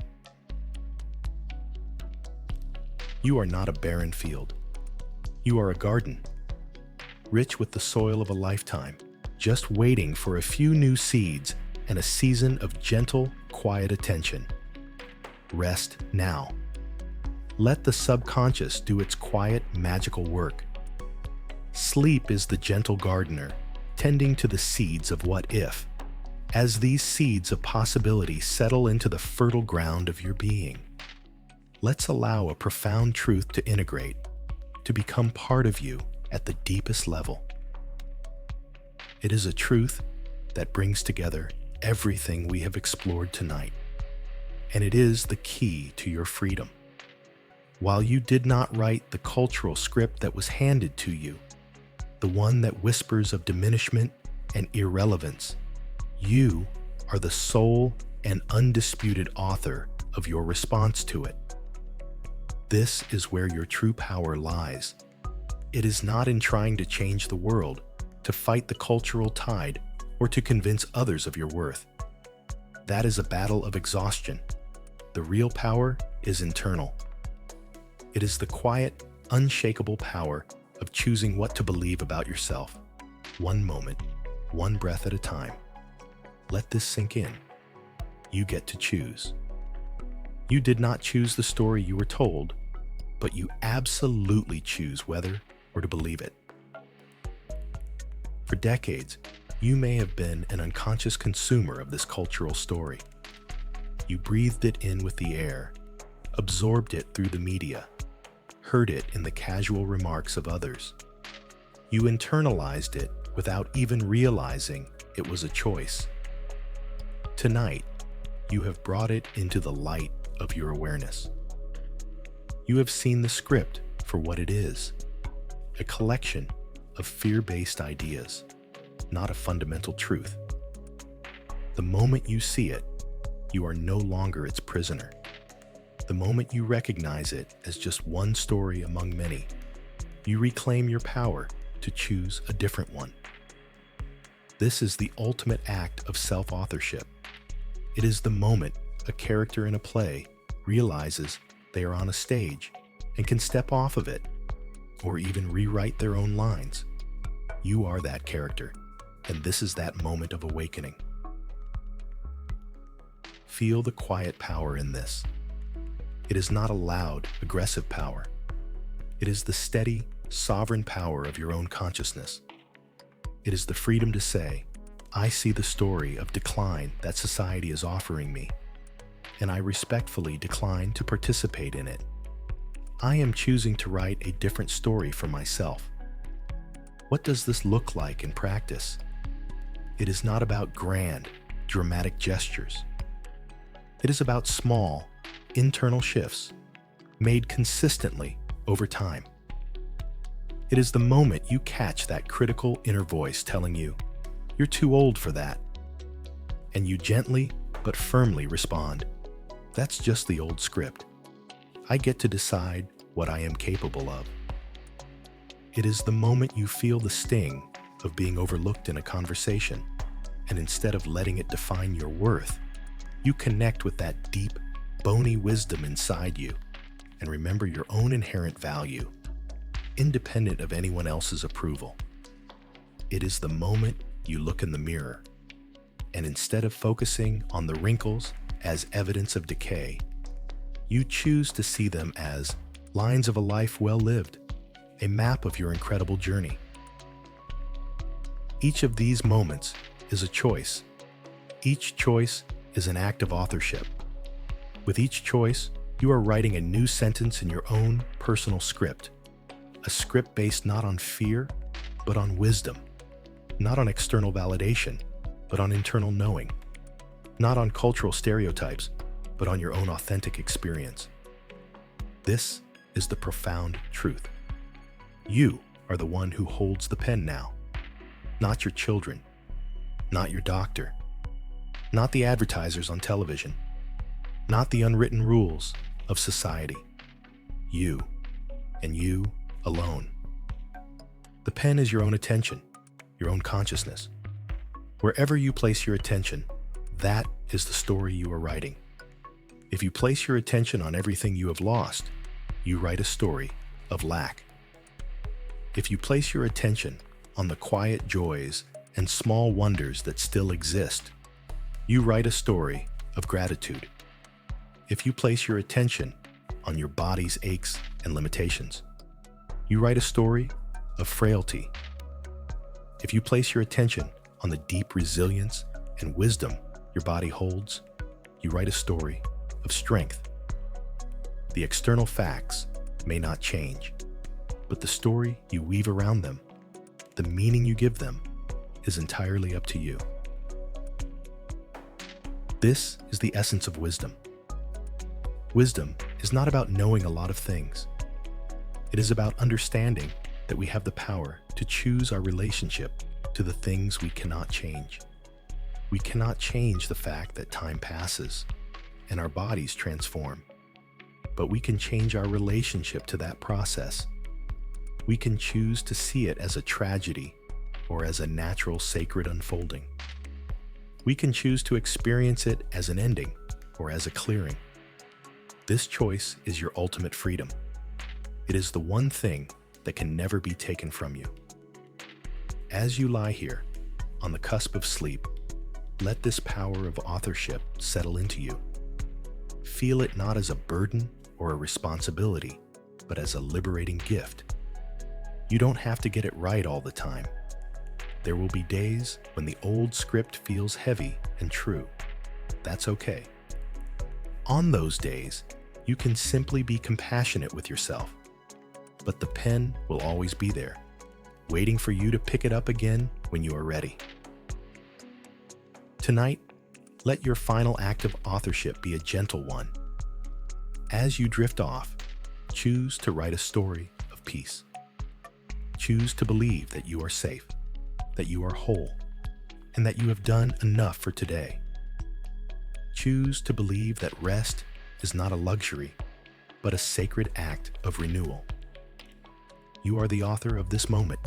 You are not a barren field. You are a garden, rich with the soil of a lifetime, just waiting for a few new seeds and a season of gentle, quiet attention. Rest now. Let the subconscious do its quiet, magical work. Sleep is the gentle gardener, tending to the seeds of what if, as these seeds of possibility settle into the fertile ground of your being. Let's allow a profound truth to integrate, to become part of you at the deepest level. It is a truth that brings together everything we have explored tonight, and it is the key to your freedom. While you did not write the cultural script that was handed to you, the one that whispers of diminishment and irrelevance, you are the sole and undisputed author of your response to it. This is where your true power lies. It is not in trying to change the world, to fight the cultural tide, or to convince others of your worth. That is a battle of exhaustion. The real power is internal. It is the quiet, unshakable power of choosing what to believe about yourself, one moment, one breath at a time. Let this sink in. You get to choose. You did not choose the story you were told, but you absolutely choose whether or to believe it. For decades, you may have been an unconscious consumer of this cultural story. You breathed it in with the air, absorbed it through the media, heard it in the casual remarks of others. You internalized it without even realizing it was a choice. Tonight, you have brought it into the light of your awareness. You have seen the script for what it is, a collection of fear-based ideas, not a fundamental truth. The moment you see it, you are no longer its prisoner. The moment you recognize it as just one story among many, you reclaim your power to choose a different one. This is the ultimate act of self-authorship. It is the moment a character in a play realizes they are on a stage and can step off of it, or even rewrite their own lines. You are that character, and this is that moment of awakening. Feel the quiet power in this. It is not a loud, aggressive power. It is the steady, sovereign power of your own consciousness. It is the freedom to say, I see the story of decline that society is offering me, and I respectfully decline to participate in it. I am choosing to write a different story for myself. What does this look like in practice? It is not about grand, dramatic gestures. It is about small, internal shifts made consistently over time. It is the moment you catch that critical inner voice telling you, you're too old for that. And you gently but firmly respond, that's just the old script. I get to decide what I am capable of. It is the moment you feel the sting of being overlooked in a conversation, and instead of letting it define your worth, you connect with that deep, bony wisdom inside you and remember your own inherent value, independent of anyone else's approval. It is the moment you look in the mirror, and instead of focusing on the wrinkles as evidence of decay, you choose to see them as lines of a life well lived, a map of your incredible journey. Each of these moments is a choice. Each choice is an act of authorship. With each choice, you are writing a new sentence in your own personal script, a script based not on fear, but on wisdom, not on external validation, but on internal knowing, not on cultural stereotypes, but on your own authentic experience. This is the profound truth. You are the one who holds the pen now, not your children, not your doctor, not the advertisers on television, not the unwritten rules of society. You, and you alone. The pen is your own attention, your own consciousness. Wherever you place your attention, that is the story you are writing. If you place your attention on everything you have lost, you write a story of lack. If you place your attention on the quiet joys and small wonders that still exist, you write a story of gratitude. If you place your attention on your body's aches and limitations, you write a story of frailty. If you place your attention on the deep resilience and wisdom your body holds, you write a story of strength. The external facts may not change, but the story you weave around them, the meaning you give them, is entirely up to you. This is the essence of wisdom. Wisdom is not about knowing a lot of things. It is about understanding that we have the power to choose our relationship to the things we cannot change. We cannot change the fact that time passes and our bodies transform, but we can change our relationship to that process. We can choose to see it as a tragedy or as a natural, sacred unfolding. We can choose to experience it as an ending or as a clearing. This choice is your ultimate freedom. It is the one thing that can never be taken from you. As you lie here, on the cusp of sleep, let this power of authorship settle into you. Feel it not as a burden or a responsibility, but as a liberating gift. You don't have to get it right all the time. There will be days when the old script feels heavy and true. That's okay. On those days, you can simply be compassionate with yourself. But the pen will always be there, waiting for you to pick it up again when you are ready. Tonight, Let your final act of authorship be a gentle one. As you drift off, choose to write a story of peace. Choose to believe that you are safe, that you are whole, and that you have done enough for today. Choose to believe that rest is not a luxury, but a sacred act of renewal. You are the author of this moment,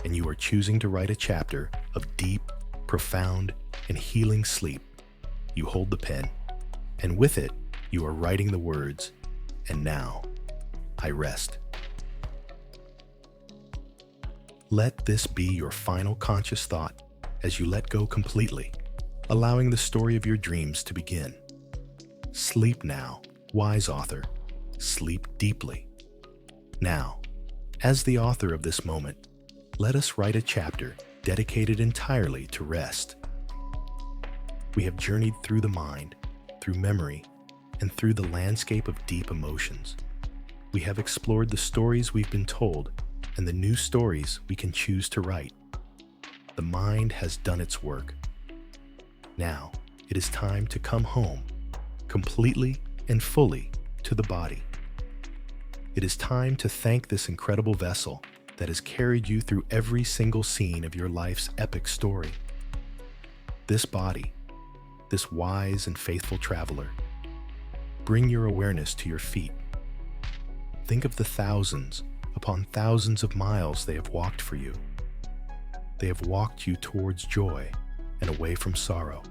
and you are choosing to write a chapter of deep, profound, and healing sleep. You hold the pen, and with it, you are writing the words, "And now, I rest." Let this be your final conscious thought as you let go completely, allowing the story of your dreams to begin. Sleep now, wise author. Sleep deeply. Now, as the author of this moment, let us write a chapter dedicated entirely to rest. We have journeyed through the mind, through memory, and through the landscape of deep emotions. We have explored the stories we've been told and the new stories we can choose to write. The mind has done its work. Now, it is time to come home, completely and fully, to the body. It is time to thank this incredible vessel that has carried you through every single scene of your life's epic story. This body, this wise and faithful traveler. Bring your awareness to your feet. Think of the thousands upon thousands of miles they have walked for you. They have walked you towards joy and away from sorrow.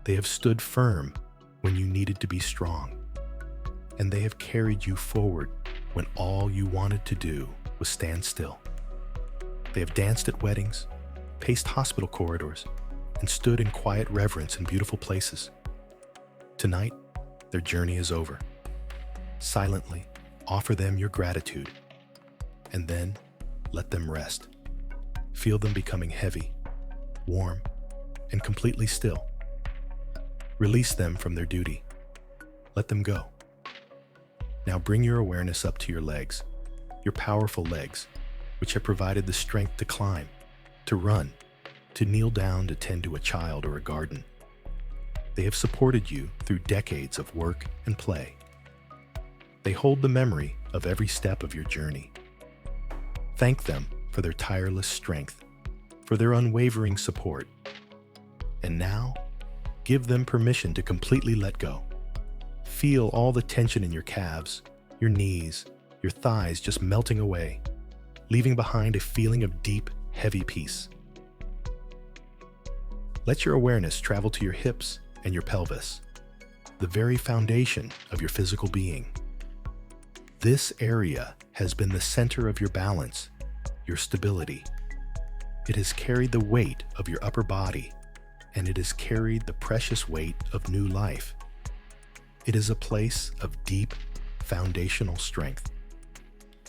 They have stood firm when you needed to be strong, and they have carried you forward when all you wanted to do was stand still. They have danced at weddings, paced hospital corridors, and stood in quiet reverence in beautiful places. Tonight, their journey is over. Silently, offer them your gratitude, and then let them rest. Feel them becoming heavy, warm, and completely still. Release them from their duty. Let them go. Now bring your awareness up to your legs, your powerful legs, which have provided the strength to climb, to run, to kneel down to tend to a child or a garden. They have supported you through decades of work and play. They hold the memory of every step of your journey. Thank them for their tireless strength, for their unwavering support. And now, give them permission to completely let go. Feel all the tension in your calves, your knees, your thighs just melting away, leaving behind a feeling of deep, heavy peace. Let your awareness travel to your hips and your pelvis, the very foundation of your physical being. This area has been the center of your balance, your stability. It has carried the weight of your upper body, and it has carried the precious weight of new life. It is a place of deep, foundational strength.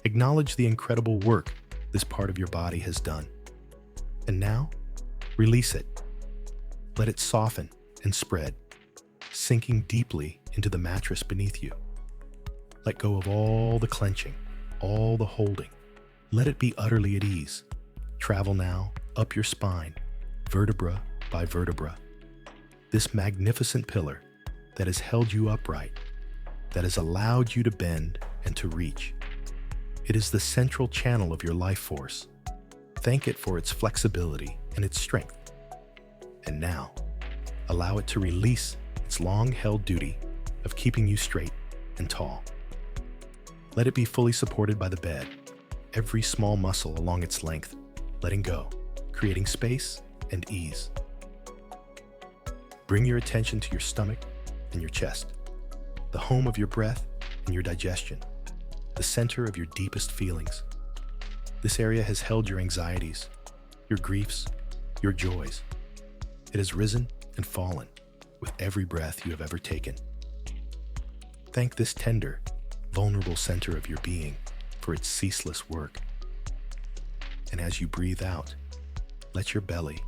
Acknowledge the incredible work this part of your body has done. And now, release it. Let it soften and spread, sinking deeply into the mattress beneath you. Let go of all the clenching, all the holding. Let it be utterly at ease. Travel now up your spine, vertebra by vertebra. This magnificent pillar that has held you upright, that has allowed you to bend and to reach. It is the central channel of your life force. Thank it for its flexibility and its strength. And now, allow it to release its long-held duty of keeping you straight and tall. Let it be fully supported by the bed, every small muscle along its length, letting go, creating space and ease. Bring your attention to your stomach and your chest, the home of your breath and your digestion, the center of your deepest feelings. This area has held your anxieties, your griefs, your joys. It has risen and fallen with every breath you have ever taken. Thank this tender, vulnerable center of your being for its ceaseless work. And as you breathe out, let your belly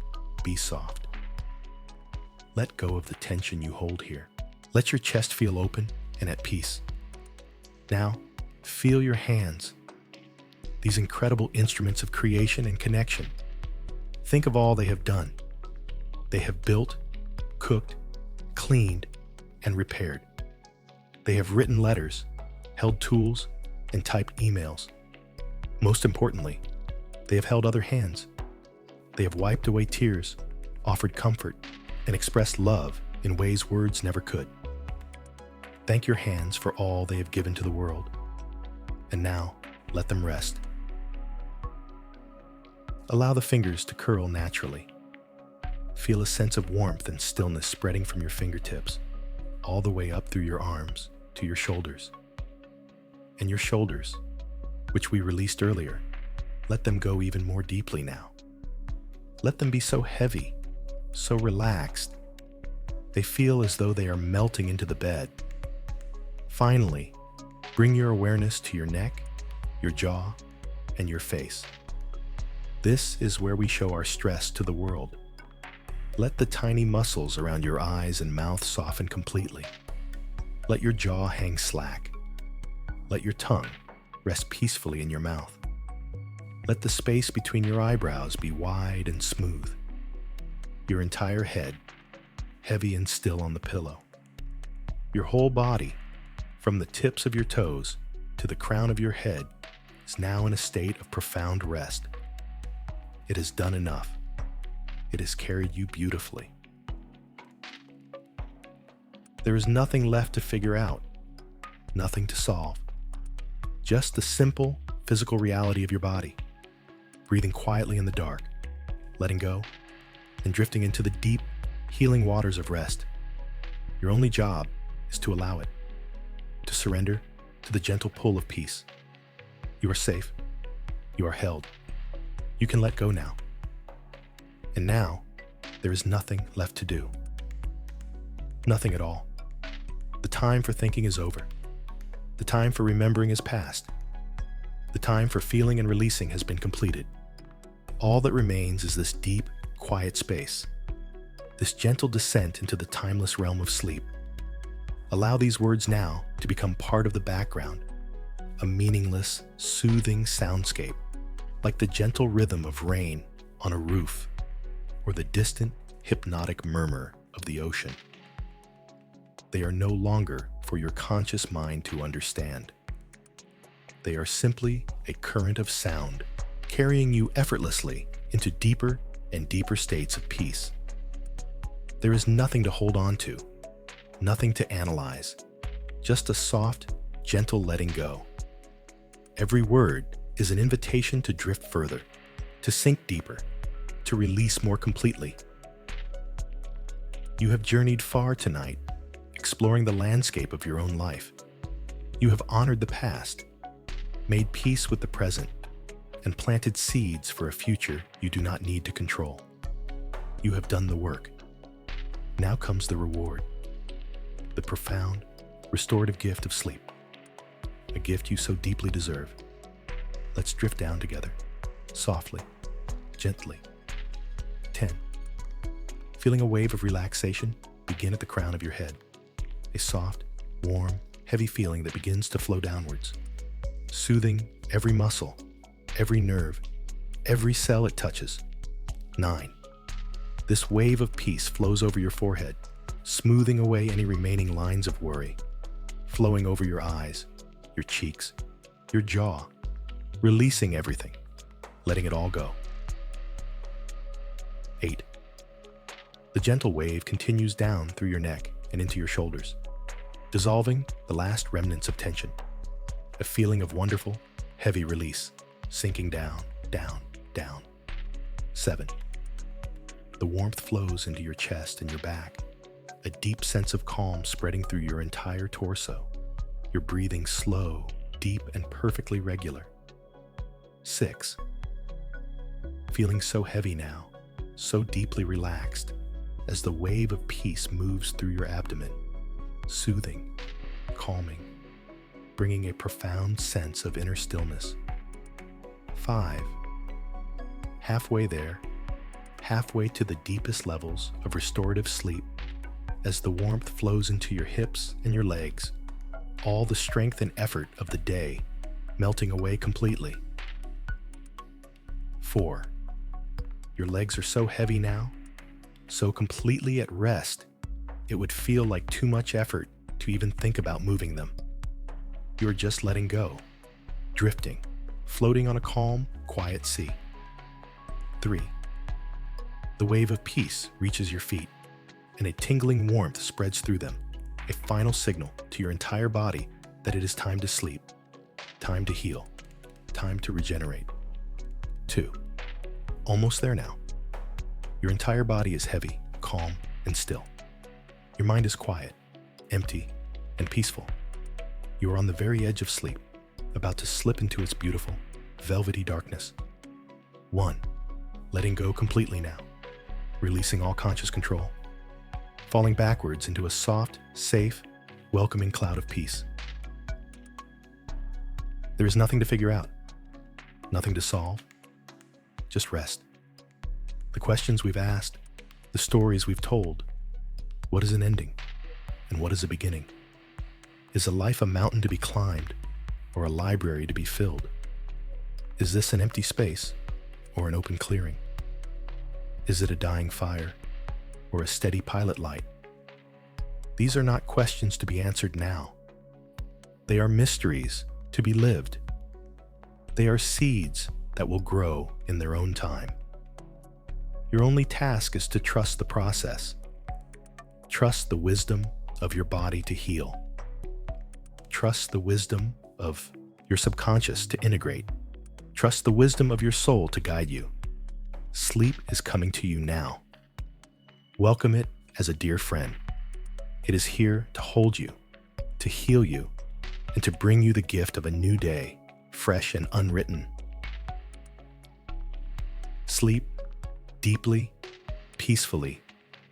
be soft. Let go of the tension you hold here. Let your chest feel open and at peace. Now, feel your hands, these incredible instruments of creation and connection. Think of all they have done. They have built, cooked, cleaned, and repaired. They have written letters, held tools, and typed emails. Most importantly, they have held other hands. They have wiped away tears, offered comfort, and expressed love in ways words never could. Thank your hands for all they have given to the world. And now, let them rest. Allow the fingers to curl naturally. Feel a sense of warmth and stillness spreading from your fingertips, all the way up through your arms to your shoulders. And your shoulders, which we released earlier, let them go even more deeply now. Let them be so heavy, so relaxed. They feel as though they are melting into the bed. Finally, bring your awareness to your neck, your jaw, and your face. This is where we show our stress to the world. Let the tiny muscles around your eyes and mouth soften completely. Let your jaw hang slack. Let your tongue rest peacefully in your mouth. Let the space between your eyebrows be wide and smooth. Your entire head, heavy and still on the pillow. Your whole body, from the tips of your toes to the crown of your head, is now in a state of profound rest. It has done enough. It has carried you beautifully. There is nothing left to figure out, nothing to solve. Just the simple physical reality of your body, breathing quietly in the dark, letting go, and drifting into the deep, healing waters of rest. Your only job is to allow it, to surrender to the gentle pull of peace. You are safe. You are held. You can let go now. And now, there is nothing left to do. Nothing at all. The time for thinking is over. The time for remembering is past. The time for feeling and releasing has been completed. All that remains is this deep, quiet space, this gentle descent into the timeless realm of sleep. Allow these words now to become part of the background, a meaningless, soothing soundscape, like the gentle rhythm of rain on a roof, or the distant, hypnotic murmur of the ocean. They are no longer for your conscious mind to understand. They are simply a current of sound, carrying you effortlessly into deeper and deeper states of peace. There is nothing to hold on to, nothing to analyze, just a soft, gentle letting go. Every word is an invitation to drift further, to sink deeper, to release more completely. You have journeyed far tonight, exploring the landscape of your own life. You have honored the past, made peace with the present, and planted seeds for a future you do not need to control. You have done the work. Now comes the reward, the profound, restorative gift of sleep, a gift you so deeply deserve. Let's drift down together, softly, gently. 10. Feeling a wave of relaxation begin at the crown of your head. A soft, warm, heavy feeling that begins to flow downwards, soothing every muscle, every nerve, every cell it touches. 9. This wave of peace flows over your forehead, smoothing away any remaining lines of worry, flowing over your eyes, your cheeks, your jaw, releasing everything, letting it all go. 8. The gentle wave continues down through your neck and into your shoulders, dissolving the last remnants of tension. A feeling of wonderful, heavy release, sinking down, down, down. 7. The warmth flows into your chest and your back, a deep sense of calm spreading through your entire torso. Your breathing slow, deep, and perfectly regular. 6. Feeling so heavy now, so deeply relaxed, as the wave of peace moves through your abdomen, soothing, calming, bringing a profound sense of inner stillness. 5. Halfway there, halfway to the deepest levels of restorative sleep, as the warmth flows into your hips and your legs, all the strength and effort of the day melting away completely. 4. Your legs are so heavy now, so completely at rest it would feel like too much effort to even think about moving them. You are just letting go, drifting, floating on a calm, quiet sea. 3. The wave of peace reaches your feet, and a tingling warmth spreads through them, a final signal to your entire body that it is time to sleep, time to heal, time to regenerate. 2. Almost there now. Your entire body is heavy, calm, and still. Your mind is quiet, empty, and peaceful. You are on the very edge of sleep, about to slip into its beautiful, velvety darkness. 1. Letting go completely now, releasing all conscious control, falling backwards into a soft, safe, welcoming cloud of peace. There is nothing to figure out, nothing to solve, just rest. The questions we've asked, the stories we've told. What is an ending, and what is a beginning? Is a life a mountain to be climbed, or a library to be filled? Is this an empty space, or an open clearing? Is it a dying fire, or a steady pilot light? These are not questions to be answered now. They are mysteries to be lived. They are seeds that will grow in their own time. Your only task is to trust the process. Trust the wisdom of your body to heal. Trust the wisdom of your subconscious to integrate. Trust the wisdom of your soul to guide you. Sleep is coming to you now. Welcome it as a dear friend. It is here to hold you, to heal you, and to bring you the gift of a new day, fresh and unwritten. Sleep deeply, peacefully,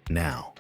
now.